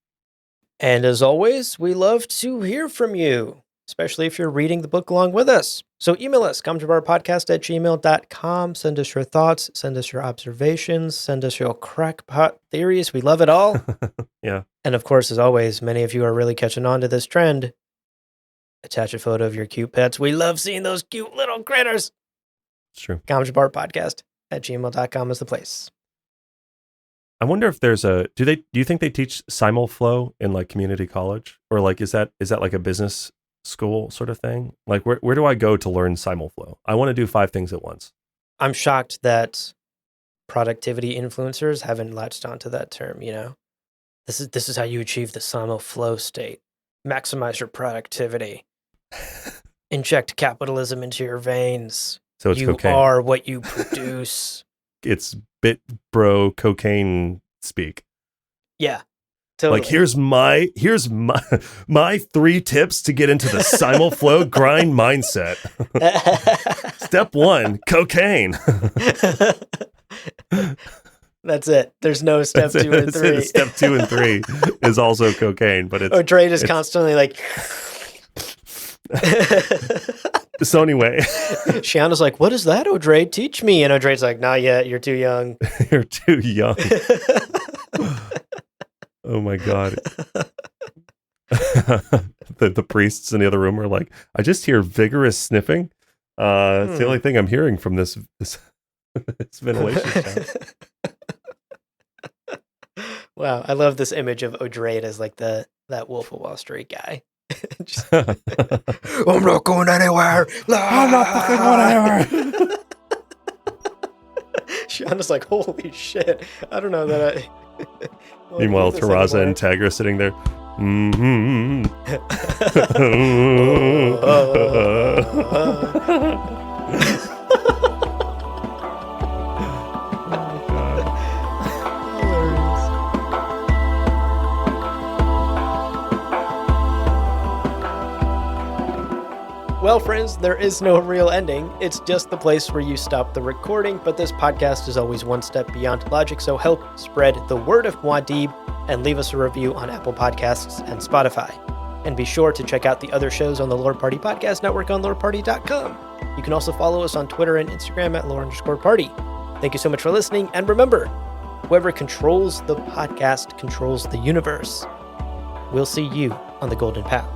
And as always, we love to hear from you, especially if you're reading the book along with us. So email us, comtobarpodcast@gmail.com. Send us your thoughts, send us your observations, send us your crackpot theories. We love it all. Yeah. And of course, as always, many of you are really catching on to this trend. Attach a photo of your cute pets. We love seeing those cute little critters. It's true. comtobarpodcast@gmail.com is the place. I wonder if there's do you think they teach simulflow in like community college, or like is that like a business school sort of thing? Like where do I go to learn simulflow? I want to do 5 things at once. I'm shocked that productivity influencers haven't latched onto that term, you know? This is how you achieve the simulflow state. Maximize your productivity. Inject capitalism into your veins. So it's cocaine. You are what you produce. It's bit bro cocaine speak. Yeah. Totally. Like here's my 3 tips to get into the simulflow grind mindset. Step 1, cocaine. That's it. There's no step 2 and 3. Step 2 and 3 is also cocaine, but it's Dre is constantly like. So anyway, Shiana's like, "What is that, O'Dre? Teach me." And O'Dre's like, "Not yet. You're too young." You're too young. Oh my God. The priests in the other room are like, I just hear vigorous sniffing. It's the only thing I'm hearing from this ventilation sound. Wow, I love this image of O'Dre as like that Wolf of Wall Street guy. I'm not going anywhere. I'm not fucking going anywhere. Shauna's like, holy shit. I don't know that I... Meanwhile, Taraza and Tag are sitting there. Mm-hmm. Well, friends, there is no real ending. It's just the place where you stop the recording, but this podcast is always one step beyond logic, so help spread the word of Muad'Dib and leave us a review on Apple Podcasts and Spotify. And be sure to check out the other shows on the Lore Party Podcast Network on loreparty.com. You can also follow us on Twitter and Instagram at lore_party. Thank you so much for listening, and remember, whoever controls the podcast controls the universe. We'll see you on the Golden Path.